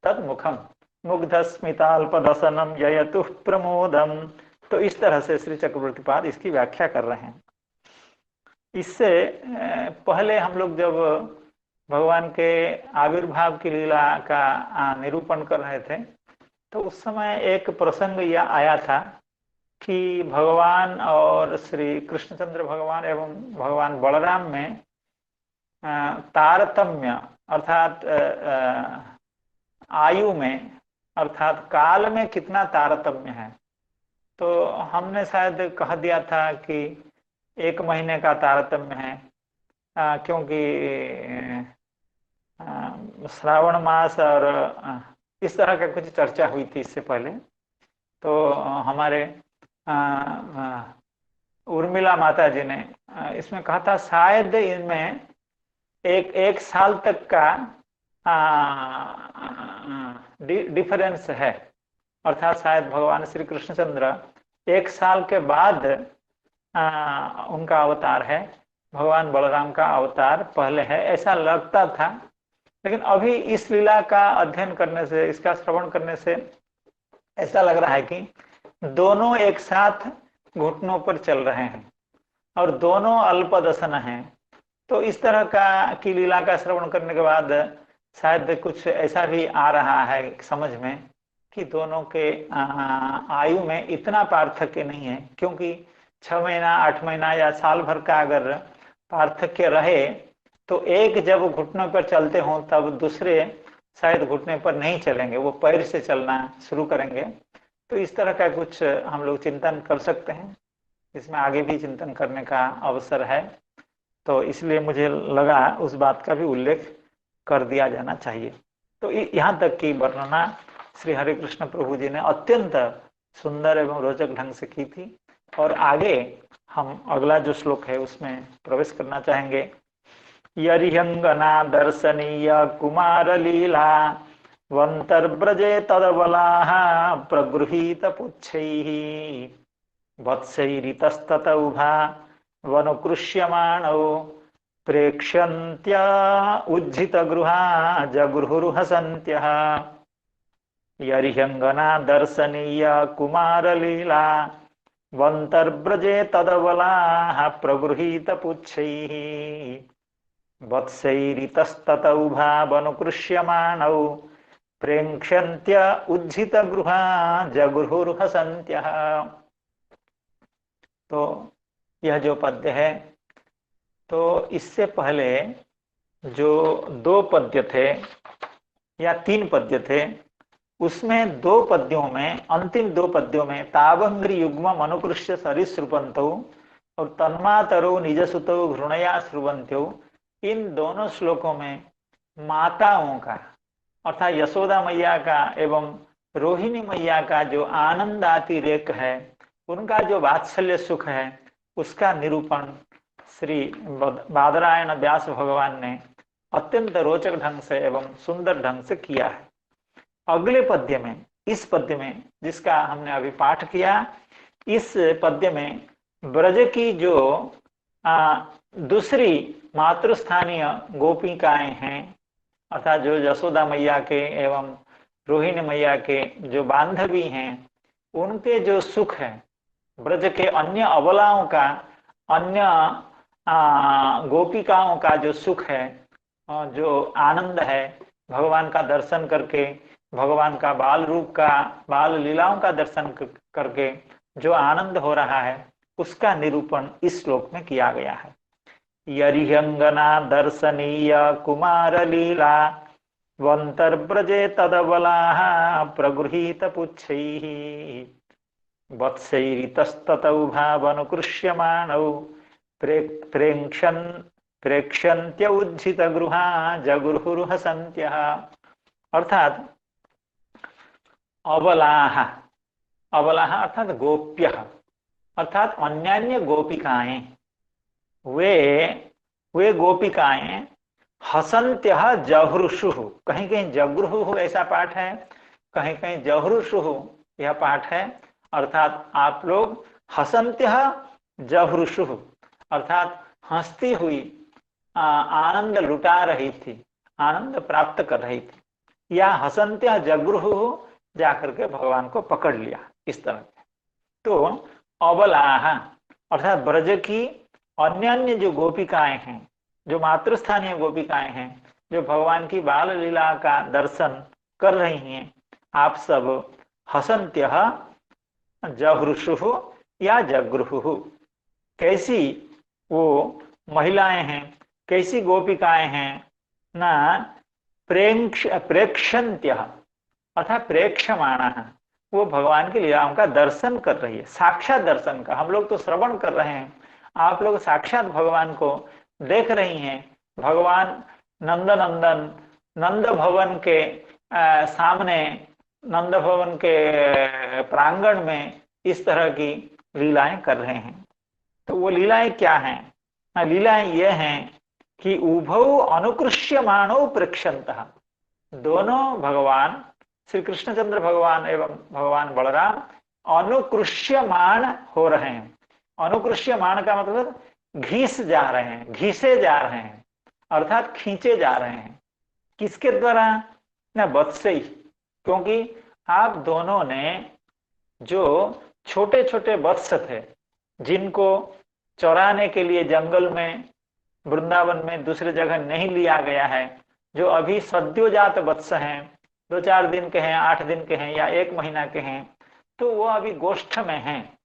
तत् मुखम मुग्धस्मिताल्पदसनम ययतु प्रमोदम। तो इस तरह से श्री चक्रवर्ती पाद इसकी व्याख्या कर रहे हैं। इससे पहले हम लोग जब भगवान के आविर्भाव की लीला का निरूपण कर रहे थे, तो उस समय एक प्रसंग यह आया था कि भगवान और श्री कृष्णचंद्र भगवान एवं भगवान बलराम में तारतम्य अर्थात आयु में अर्थात काल में कितना तारतम्य है। तो हमने शायद कह दिया था कि 1 महीने का तारतम्य है, क्योंकि श्रावण मास और इस तरह का कुछ चर्चा हुई थी इससे पहले। तो हमारे उर्मिला माता जी ने इसमें कहा था शायद इनमें एक साल तक का डिफरेंस है, अर्थात शायद भगवान श्री कृष्णचंद्र 1 साल के बाद उनका अवतार है, भगवान बलराम का अवतार पहले है, ऐसा लगता था। लेकिन अभी इस लीला का अध्ययन करने से, इसका श्रवण करने से ऐसा लग रहा है कि दोनों एक साथ घुटनों पर चल रहे हैं और दोनों अल्पदसन हैं। तो इस तरह की लीला का श्रवण करने के बाद शायद कुछ ऐसा भी आ रहा है समझ में कि दोनों के आयु में इतना पार्थक्य नहीं है, क्योंकि 6 महीना 8 महीना या साल भर का अगर पार्थक्य रहे तो एक जब घुटनों पर चलते हों तब दूसरे शायद घुटने पर नहीं चलेंगे, वो पैर से चलना शुरू करेंगे। तो इस तरह का कुछ हम लोग चिंतन कर सकते हैं, इसमें आगे भी चिंतन करने का अवसर है। तो इसलिए मुझे लगा उस बात का भी उल्लेख कर दिया जाना चाहिए। तो यहाँ तक की वर्णना श्री हरे कृष्ण प्रभु जी ने अत्यंत सुंदर एवं रोचक ढंग से की थी। और आगे हम अगला जो श्लोक है उसमें प्रवेश करना चाहेंगे। यरिहंगना दर्शनीय कुमार लीला वंतर्ब्रजे तदबलाः प्रगृहीत पुच्छैः वत्सैरितस्तत उभा वनुकृष्यमाणौ प्रेक्ष्यन्त्य उज्झित गृहा जगृहुर्हसन्त्यः। यरिहंगना दर्शनीय कुमार लीला वंतर्ब्रजे तदबलाः प्रगृहीत पुच्छैः वत्सैरितस्तत उभा वनुकृष्यमाणौ प्रेक्ष्यन्त्य उज्झित गृहा जगृहुर्हसन्त्यः। तो यह जो पद्य है, तो इससे पहले जो 2 पद्य थे या 3 पद्य थे, उसमें 2 पद्यों में, अंतिम 2 पद्यों में तावंग्री युग्मम अनुकृष्य सरिसृपन्तौ और तन्मातरो निजसुतौ घृणया श्रुवन्त्यो, इन दोनों श्लोकों में माताओं का अर्थात यशोदा मैया का एवं रोहिणी मैया का जो आनंदातिरेक है, उनका जो वात्सल्य सुख है, उसका निरूपण श्री बादरायण व्यास भगवान ने अत्यंत रोचक ढंग से एवं सुंदर ढंग से किया है। अगले पद्य में, इस पद्य में जिसका हमने अभी पाठ किया, इस पद्य में ब्रज की जो दूसरी मातृस्थानीय गोपिकाएं हैं, अर्थात जो यशोदा मैया के एवं रोहिणी मैया के जो बांधवी हैं, उनके जो सुख है, ब्रज के अन्य अबलाओं का, अन्य गोपिकाओं का जो सुख है, जो आनंद है, भगवान का दर्शन करके, भगवान का बाल रूप का, बाल लीलाओं का दर्शन करके जो आनंद हो रहा है, उसका निरूपण इस श्लोक में किया गया है। यरिहंगना दर्शनीय कुमार लीला वंतर्ब्रजे तदबलाः प्रगृहीत पुच्छैः वत्सैरितस्तत उभावनुकृष्यमाणौ प्रेक्ष्यन्त्य उज्झित गृहा जगृहुर्हसन्त्यः। अर्थात अबलाः, अबलाः अर्थात गोप्यः, अर्थात अन्यान्य गोपिकाएं, वे वे गोपिकाएं हसन्त्यः जहृषुः, कहीं कहीं जगृहुः ऐसा पाठ है, कहीं कहीं जहृषुः यह पाठ है। अर्थात आप लोग हसन्त्यः जहृषुः अर्थात हंसती हुई आनंद लुटा रही थी, आनंद प्राप्त कर रही थी, या हसन्त्यः जगृहुः जाकर के भगवान को पकड़ लिया, इस तरह से। तो अबलाह अर्थात ब्रज की अन्य अन्य जो गोपिकाएं हैं, जो मातृस्थानीय गोपिकाएं हैं, जो भगवान की बाल लीला का दर्शन कर रही हैं, आप सब हसन्त्यः जहृषुः या जगृहुः, कैसी वो महिलाएं हैं, कैसी गोपिकाएं हैं ना, प्रेक्षन्त्यः अर्थात प्रेक्षमाणः, वो भगवान की लीलाओं का दर्शन कर रही है, साक्षात दर्शन का। हम लोग तो श्रवण कर रहे हैं, आप लोग साक्षात भगवान को देख रही हैं। भगवान नंदनंदन नंद भवन के सामने, नंद भवन के प्रांगण में इस तरह की लीलाएं कर रहे हैं। तो वो लीलाएं क्या हैं? लीलाएं ये हैं कि उभौ अनुकृष्यमाणौ प्रेक्षन्तः, दोनों भगवान श्री कृष्णचंद्र भगवान एवं भगवान बलराम अनुकृष्यमाण हो रहे हैं। अनुकृष्यमाण का मतलब घीस जा रहे हैं, घीसे जा रहे हैं, अर्थात खींचे जा रहे हैं। किसके द्वारा? न वत्स ही, क्योंकि आप दोनों ने जो छोटे छोटे वत्स थे, जिनको चराने के लिए जंगल में, वृंदावन में दूसरे जगह नहीं लिया गया है, जो अभी सद्योजात वत्स हैं, 2-4 दिन के हैं, 8 दिन के हैं या 1 महीना के हैं, तो वो अभी गोष्ठ में हैं,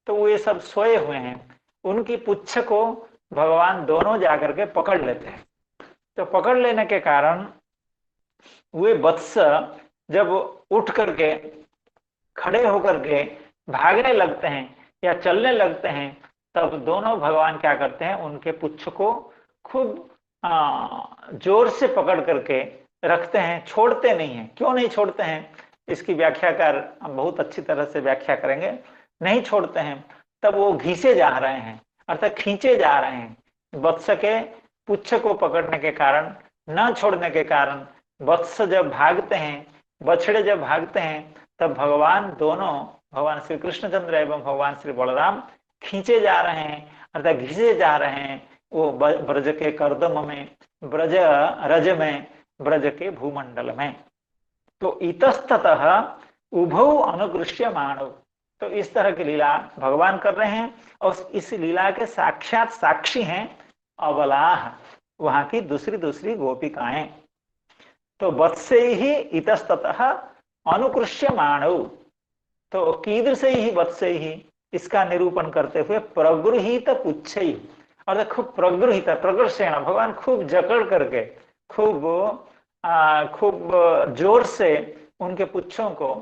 तो वो ये सब सोए हुए हैं। उनकी पुच्छ को भगवान दोनों जाकर के पकड़ लेते हैं। तो पकड़ लेने के कारण वे वत्स जब उठ करके खड़े होकर के भागने लगते हैं या चलने लगते हैं, तब दोनों भगवान क्या करते हैं, उनके पुच्छ को खूब जोर से पकड़ करके रखते हैं, छोड़ते नहीं हैं। क्यों नहीं छोड़ते हैं, इसकी व्याख्याकार बहुत अच्छी तरह से व्याख्या करेंगे। नहीं छोड़ते हैं, तब वो घीसे जा रहे हैं, अर्थात खींचे जा रहे हैं। वत्स के पुच्छ को पकड़ने के कारण, न छोड़ने के कारण, वत्स जब भागते हैं, बछड़े जब भागते हैं, तब भगवान दोनों, भगवान श्री कृष्णचंद्र एवं भगवान श्री बलराम खींचे जा रहे हैं, अर्थात घिसे जा रहे हैं वो ब्रज के कर्दम में, ब्रज रज में, ब्रज के भूमंडल में। तो इतस्ततः उभौ अनुकृष्यमाणौ, तो इस तरह की लीला भगवान कर रहे हैं, और इस लीला के साक्षात साक्षी हैं अबलाह, वहां की दूसरी दूसरी गोपिकाएं। तो वत्से ही इतस्ततः अनुकृष्यमाणौ, तो कीदृशे ही वत्से ही, इसका निरूपण करते हुए प्रगृहित पुच्छै, और खूब प्रगृहित, प्रकर्षेण, भगवान खूब जकड़ करके, खूब जोर से उनके पुच्छों को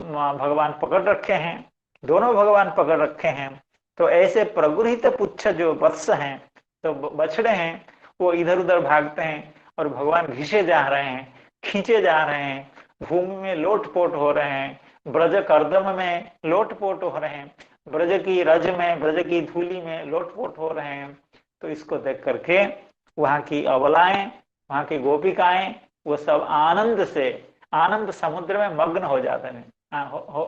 भगवान पकड़ रखे हैं, दोनों भगवान पकड़ रखे हैं। तो ऐसे प्रगृहित पुच्छ जो वत्स हैं, तो बछड़े हैं, वो इधर उधर भागते हैं और भगवान घिसे जा रहे हैं, खींचे जा रहे हैं, भूमि में लोटपोट हो रहे हैं, ब्रज कर्दम में लोटपोट हो रहे हैं, ब्रज की रज में, ब्रज की धूली में लोटपोट हो रहे हैं। तो इसको देख करके वहां की अबलाएं, वहां की गोपिकाएं, वो सब आनंद से, आनंद समुद्र में मग्न हो जाते हैं,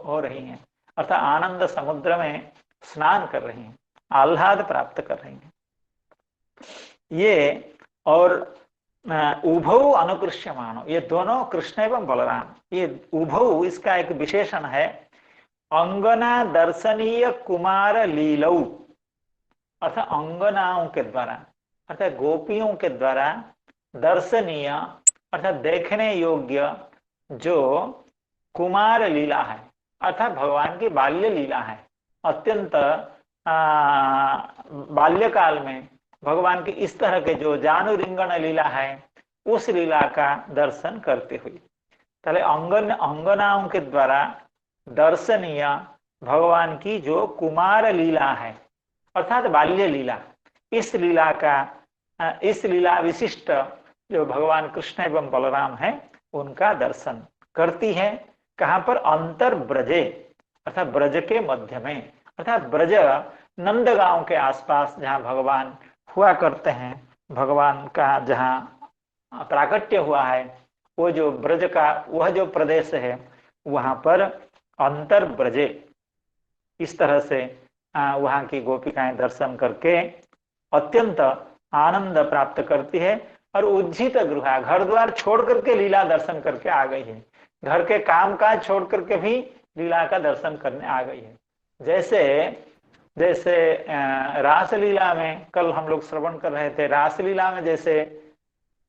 हो रही हैं, अर्थात आनंद समुद्र में स्नान कर रही हैं, आह्लाद प्राप्त कर रही हैं। ये और उभौ अनुकृष्यमाणो, ये दोनों कृष्ण एवं बलराम, ये उभौ इसका एक विशेषण है, अंगना दर्शनीय कुमार लीलौ, अर्थात अंगनाओं के द्वारा, अर्थात गोपियों के द्वारा दर्शनीय, अर्थात देखने योग्य जो कुमार लीला है, अर्थात भगवान की बाल्य लीला है। अत्यंत बाल्यकाल में भगवान की इस तरह के जो जानु रिंगण लीला है, उस लीला का दर्शन करते हुए, पहले अंगनाओं के द्वारा दर्शनीय भगवान की जो कुमार लीला है, अर्थात बाल्य लीला, इस लीला का, इस लीला विशिष्ट जो भगवान कृष्ण एवं बलराम है, उनका दर्शन करती है। कहाँ पर? अंतर ब्रजे, अर्थात ब्रज के मध्य में, अर्थात ब्रज नंदगांव के आसपास जहाँ भगवान हुआ करते हैं, भगवान का जहाँ प्राकट्य हुआ है, वो जो ब्रज का वह जो प्रदेश है, वहां पर अंतर ब्रजे इस तरह से वहां की गोपिकाएं दर्शन करके अत्यंत आनंद प्राप्त करती है। और उज्जित गृह, घर द्वार छोड़ करके लीला दर्शन करके आ गई है, घर के काम काज छोड़ करके भी लीला का दर्शन करने आ गई है। जैसे जैसे रासलीला में कल हम लोग श्रवण कर रहे थे, रासलीला में जैसे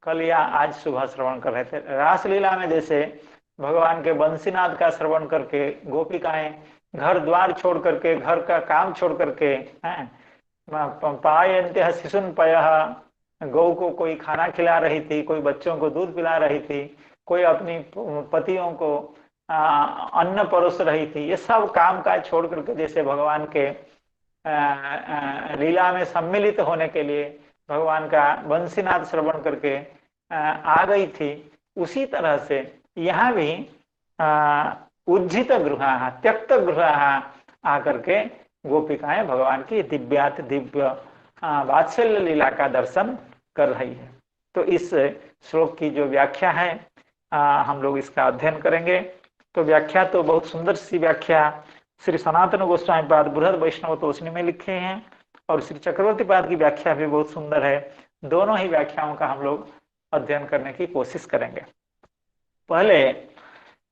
कल या आज सुबह श्रवण कर रहे थे, रासलीला में जैसे भगवान के बंसीनाद का श्रवण करके गोपिकाएं घर द्वार छोड़ करके, घर का काम छोड़ करके, पायन्त्य शिशुन पयः, गौ को कोई खाना खिला रही थी, कोई बच्चों को दूध पिला रही थी, कोई अपनी पतियों को अन्न परोस रही थी। ये सब काम काज छोड़ करके जैसे भगवान के लीला में सम्मिलित होने के लिए भगवान का बंसीनाद श्रवण करके आ गई थी, उसी तरह से यहाँ भी उज्जित गृह, त्यक्त गृह आकर के गोपिकाएं भगवान की दिव्यात दिव्य वात्सल्य लीला का दर्शन कर रही है। तो इस श्लोक की जो व्याख्या है हम लोग इसका अध्ययन करेंगे। तो व्याख्या तो बहुत सुंदर सी व्याख्या श्री सनातन गोस्वामी पाद बृहद वैष्णव तोषणी में लिखे हैं, और श्री चक्रवर्ती पाद की व्याख्या भी बहुत सुंदर है। दोनों ही व्याख्याओं का हम लोग अध्ययन करने की कोशिश करेंगे। पहले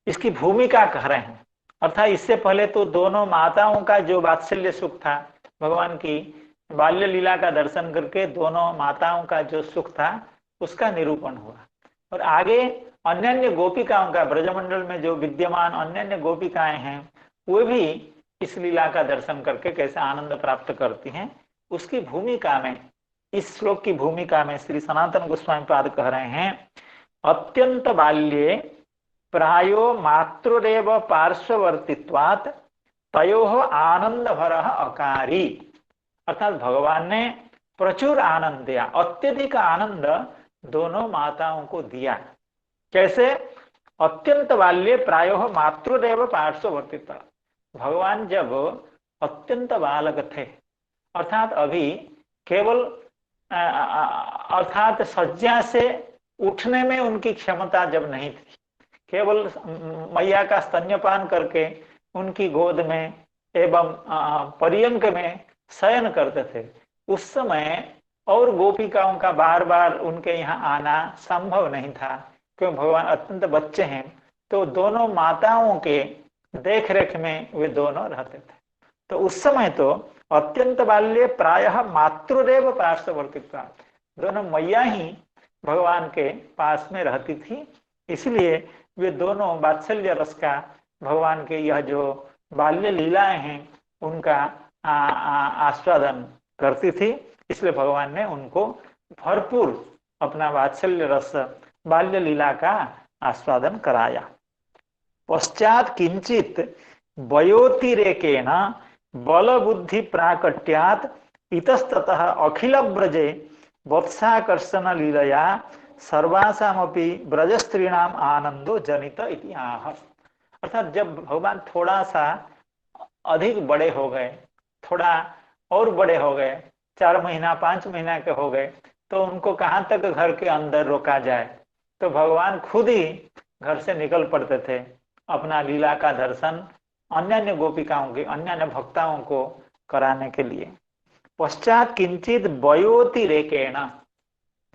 इसकी भूमिका कह रहे हैं, अर्थात इससे पहले तो दोनों माताओं का जो वात्सल्य सुख था, भगवान की बाल्य लीला का दर्शन करके दोनों माताओं का जो सुख था उसका निरूपण हुआ। और आगे अन्य गोपिकाओं का, ब्रजमंडल में जो विद्यमान अन्य गोपिकाएं हैं वो भी इस लीला का दर्शन करके कैसे आनंद प्राप्त करती हैं, उसकी भूमिका में, इस श्लोक की भूमिका में श्री सनातन गोस्वामी पाद कह रहे हैं, अत्यंत बाल्ये प्रायो मातृरेव पार्श्ववर्तित्वात् तयोः आनंद भरः अकारी। अर्थात भगवान ने प्रचुर आनंद दिया, अत्यधिक आनंद दोनों माताओं को दिया। कैसे? अत्यंत बाल्ये प्रायो मातृरेव पार्श्ववर्तित्वात्, भगवान जब अत्यंत बालक थे, अर्थात अभी केवल अर्थात शज्या से उठने में उनकी क्षमता जब नहीं थी, केवल मैया का स्तन्यपान करके उनकी गोद में एवं पर्यंक में शयन करते थे, उस समय और गोपिकाओं का बार बार उनके यहाँ आना संभव नहीं था, क्योंकि भगवान अत्यंत बच्चे हैं। तो दोनों माताओं के देख रेख में वे दोनों रहते थे। तो उस समय तो अत्यंत बाल्ये प्रायः मातृदेव पार्श्ववर्तित्वात्, दोनों मैया ही भगवान के पास में रहती थी, इसलिए वे दोनों वात्सल्य रस का, भगवान के यह जो बाल्य लीलाएं हैं उनका आस्वादन करती थी। इसलिए भगवान ने उनको भरपूर अपना वात्सल्य रस बाल्य लीला का आस्वादन कराया। पश्चात किंचित वयोतिरेकेण बल बुद्धि प्राकट्यात् इतस्ततः अखिल ब्रजे वत्साकर्षण लीलया सर्वासामपि ब्रज स्त्रीणाम आनंदो जनित इति आह। अर्थात जब भगवान थोड़ा सा अधिक बड़े हो गए, थोड़ा और बड़े हो गए, 4 महीना 5 महीना के हो गए, तो उनको कहाँ तक घर के अंदर रोका जाए, तो भगवान खुद ही घर से निकल पड़ते थे अपना लीला का दर्शन अन्य गोपिकाओं के, अन्य भक्ताओं को कराने के लिए। पश्चात किंचित वयोतिरेकेण,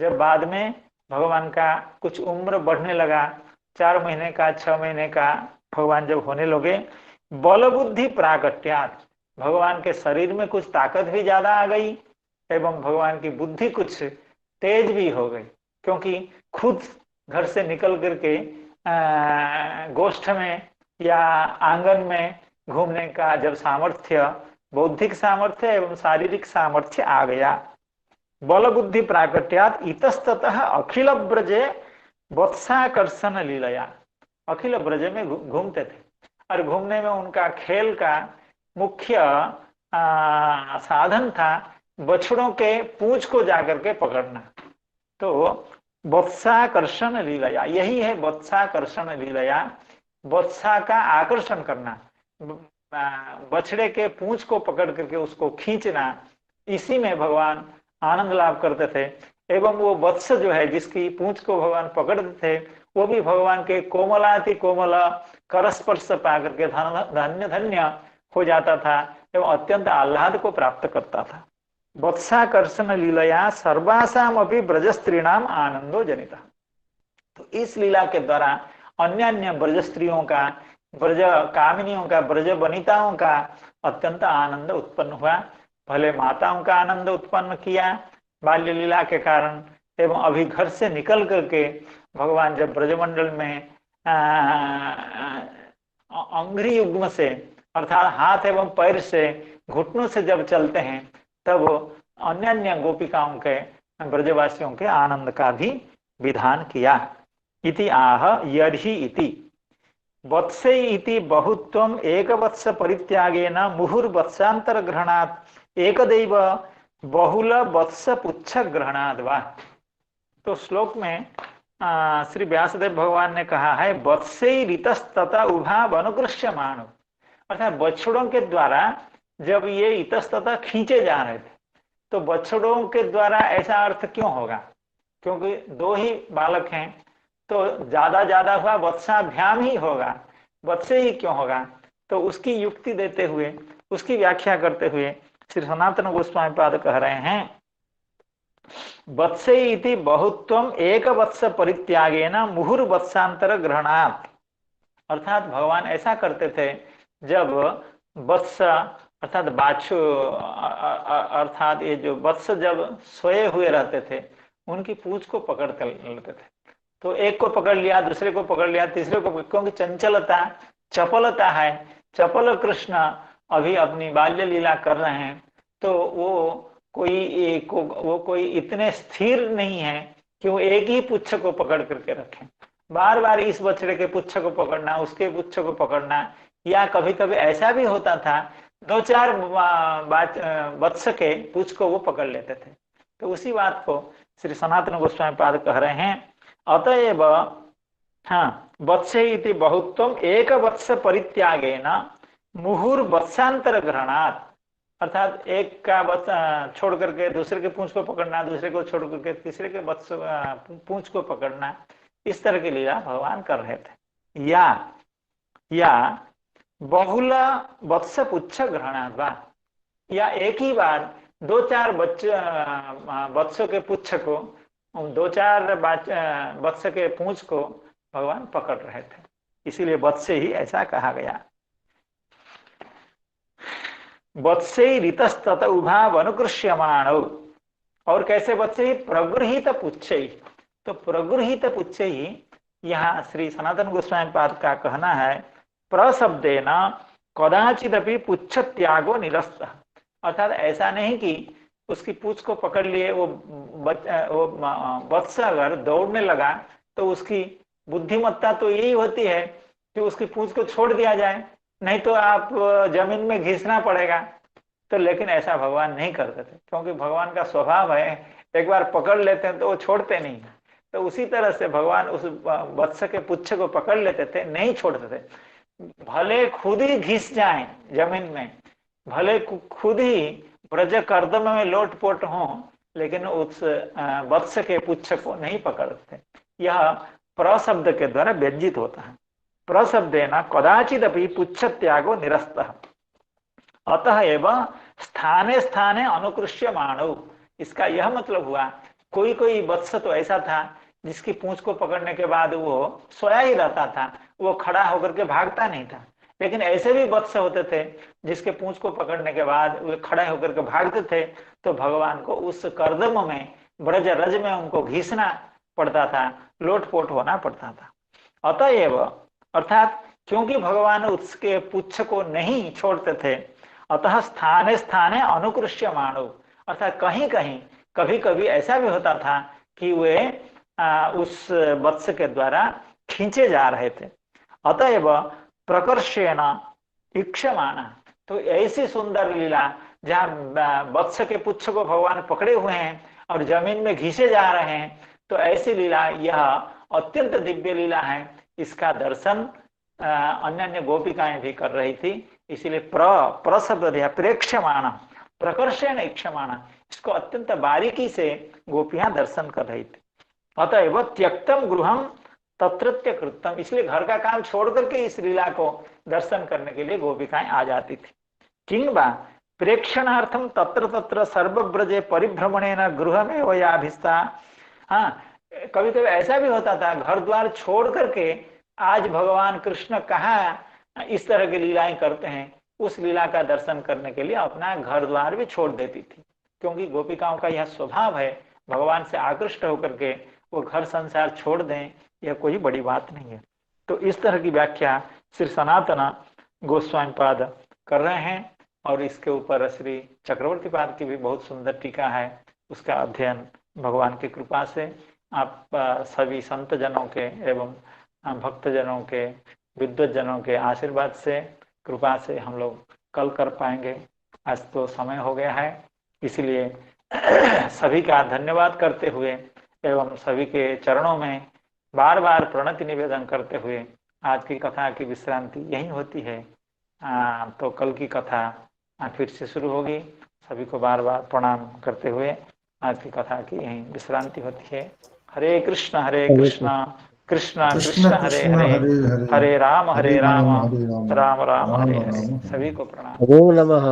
जब बाद में भगवान का कुछ उम्र बढ़ने लगा, 4 महीने का 6 महीने का भगवान जब होने लगे, बल बुद्धि प्राकट्यात्, भगवान के शरीर में कुछ ताकत भी ज्यादा आ गई एवं भगवान की बुद्धि कुछ तेज भी हो गई, क्योंकि खुद घर से निकल करके गोष्ठ में या आंगन में घूमने का जब सामर्थ्य, बौद्धिक सामर्थ्य एवं शारीरिक सामर्थ्य आ गया। बल बुद्धि प्राकट्यात् इतस्ततः अखिल ब्रजे वत्साकर्षण लीलया, अखिल ब्रज में घूमते थे, और घूमने में उनका खेल का मुख्य साधन था बछड़ों के पूंछ को जाकर के पकड़ना। तो वत्साकर्षण लीलया, यही है वत्साकर्षण लीलया, वत्सा का आकर्षण करना, बछड़े के पूंछ को पकड़ करके उसको खींचना, इसी में भगवान आनंद लाभ करते थे। एवं वो वत्स जो है जिसकी पूंछ को भगवान पकड़ते थे, वो भी भगवान के कोमलाति कोमल करस्पर्श पा करके धन्य धन्य हो जाता था एवं अत्यंत आह्लाद को प्राप्त करता था। वत्साकर्षण लीलया सर्वासाम अपनी ब्रज स्त्रीणाम आनंदो जनिता। तो इस लीला के द्वारा अन्य अन्य ब्रज स्त्रियों का, ब्रज कामिनियों का, ब्रज वनिताओं का अत्यंत आनंद उत्पन्न हुआ। भले माताओं का आनंद उत्पन्न किया बाल्य लीला के कारण, एवं अभी घर से निकल करके भगवान जब ब्रजमंडल में अंग्री युग्म से अर्थात हाथ एवं पैर से, घुटनों से जब चलते हैं, तब अन्य अन्य गोपिकाओं के, ब्रजवासियों के आनंद का भी विधान किया। इति आह यर्हि इति वत्से इति बहुत्वम एक वत्स परित्यागेन मुहुर्वत्सांतर ग्रहणात् एकदैव बहुल वत्स पुच्छ ग्रहणात् वा। तो श्लोक में श्री व्यासदेव भगवान ने कहा है वत्से ऋतस्तता उभा अनुकृष्यमाण, अर्थात बछड़ों के द्वारा जब ये इतस्तता खींचे जा रहे थे, तो बछड़ों के द्वारा ऐसा अर्थ क्यों होगा? क्योंकि दो ही बालक हैं, तो ज्यादा हुआ वत्साभ्याम ही होगा, वत्से ही क्यों होगा? तो उसकी युक्ति देते हुए, उसकी व्याख्या करते हुए श्री सनातन गोस्वामी पाद कह रहे हैं वत्से इति बहुत्वम एक वत्स परित्यागेन मुहुर्वत्सांतर ग्रहणात्। अर्थात भगवान ऐसा करते थे जब वत्स अर्थात बाछू अर्थात ये जो वत्स जब सोए हुए रहते थे, उनकी पूंछ को पकड़ कर लेते थे। तो एक को पकड़ लिया, दूसरे को पकड़ लिया, तीसरे को, क्योंकि चंचलता, चपलता है, चपल कृष्ण अभी अपनी बाल्य लीला कर रहे हैं, तो वो कोई इतने स्थिर नहीं है कि वो एक ही पुच्छ को पकड़ करके रखें। बार बार इस बछड़े के पुच्छ को पकड़ना, उसके पुच्छ को पकड़ना, या कभी कभी ऐसा भी होता था 2-4 वत्स के पुच्छ को वो पकड़ लेते थे। तो उसी बात को श्री सनातन गोस्वामी पाद कह रहे हैं अतएव वत्से इति बहुत्वम एक वत्स परित्यागेन मुहुर्वत्सांतर ग्रहणात्। अर्थात एक का वत्स छोड़ करके दूसरे के पूंछ को पकड़ना, दूसरे को छोड़ करके तीसरे के वत्स पूंछ को पकड़ना, इस तरह की लीला भगवान कर रहे थे। या बहुल वत्स पुच्छ ग्रहणात्, या एक ही बार 2-4 वत्सों के पुच्छ को, 2-4 वत्स के पूंछ को भगवान पकड़ रहे थे, इसीलिए वत्से ही ऐसा कहा गया। वत्से ऋतस्तत उभा अनुकृष्यमाण, और कैसे वत्से ही प्रगृहित पुच्छ ही। तो प्रगृहित पुच्छ ही यहाँ श्री सनातन गोस्वामी पाद का कहना है प्रशब्देन कदाचिदपि पुच्छ त्यागो निरस्त। अर्थात ऐसा नहीं कि उसकी पूंछ को पकड़ लिए, वो वत्स अगर दौड़ने लगा तो उसकी बुद्धिमत्ता तो यही होती है कि उसकी पूंछ को छोड़ दिया जाए, नहीं तो आप जमीन में घिसना पड़ेगा। तो लेकिन ऐसा भगवान नहीं करते थे, क्योंकि भगवान का स्वभाव है एक बार पकड़ लेते हैं तो वो छोड़ते नहीं। तो उसी तरह से भगवान उस वत्स के पुच्छ को पकड़ लेते थे, नहीं छोड़ते थे। भले खुद ही घिस जाए जमीन में, भले खुद ही ब्रज कर्दम में लोटपोट हो, लेकिन उस वत्स के पुच्छ को नहीं पकड़ते। यह प्रशब्द के द्वारा व्यंजित होता है। प्रशब्देन कदाचिदपि पुच्छ त्यागो निरस्तः अतः एवं स्थाने स्थाने अनुकृष्यमाणो। इसका यह मतलब हुआ कोई कोई वत्स तो ऐसा था जिसकी पूंछ को पकड़ने के बाद वो सोया ही रहता था, वो खड़ा होकर के भागता नहीं था। लेकिन ऐसे भी वत्स होते थे जिसके पूंछ को पकड़ने के बाद वे खड़े होकर के भागते थे, तो भगवान को उस कर्दम में, ब्रज रज में उनको घिसना पड़ता था, लोटपोट होना पड़ता था। अतएव अर्थात क्योंकि भगवान उसके पुच्छ को नहीं छोड़ते थे, अतः स्थाने स्थाने अनुकृष्यमाणो। अर्थात कहीं कहीं, कभी कभी ऐसा भी होता था कि वे उस वत्स के द्वारा खींचे जा रहे थे। अतएव प्रकर्षेण इक्षमाणा। तो ऐसी सुंदर लीला जहाँ वत्स के पुच्छ को भगवान पकड़े हुए हैं और जमीन में घिसे जा रहे हैं, तो ऐसी लीला यह अत्यंत दिव्य लीला है। इसका दर्शन अन्य अन्य गोपिकाएं भी कर रही थी, इसीलिए प्रशब्द दिया प्रेक्षमाण, प्रकर्षण इक्षमाण। इसको अत्यंत बारीकी से गोपियां दर्शन कर रही थी। अतएव त्यक्तम गृहम तत्रत्य कृतम, इसलिए घर का काम छोड़ करके इस लीला को दर्शन करने के लिए गोपिकाएं आ जाती थी। किंबा प्रेक्षणार्थम तत्र तत्र सर्वब्रजे परिभ्रमणेन गृहमेव याभिस्ता। हाँ, कभी कभी ऐसा भी होता था, घर द्वार छोड़ करके आज भगवान कृष्ण कहाँ इस तरह की लीलाएं करते हैं, उस लीला का दर्शन करने के लिए अपना घर द्वार भी छोड़ देती थी, क्योंकि गोपिकाओं का यह स्वभाव है, भगवान से आकृष्ट होकर के वो घर संसार छोड़ दें, यह कोई बड़ी बात नहीं है। तो इस तरह की व्याख्या श्री सनातन गोस्वामी पाद कर रहे हैं, और इसके ऊपर श्री चक्रवर्ती पाद की भी बहुत सुंदर टीका है। उसका अध्ययन भगवान की कृपा से आप सभी संत जनों के एवं भक्त जनों के, विद्वत जनों के आशीर्वाद से, कृपा से हम लोग कल कर पाएंगे। आज तो समय हो गया है, इसलिए सभी का धन्यवाद करते हुए एवं सभी के चरणों में बार बार प्रणति निवेदन करते हुए आज की कथा की विश्रांति यही होती है। तो कल की कथा फिर से शुरू होगी। सभी को बार बार प्रणाम करते हुए आज की कथा की यही विश्रांति होती है। हरे कृष्ण कृष्ण कृष्ण हरे हरे, हरे राम राम राम हरे हरे। सभी को प्रणाम। ओम नमः।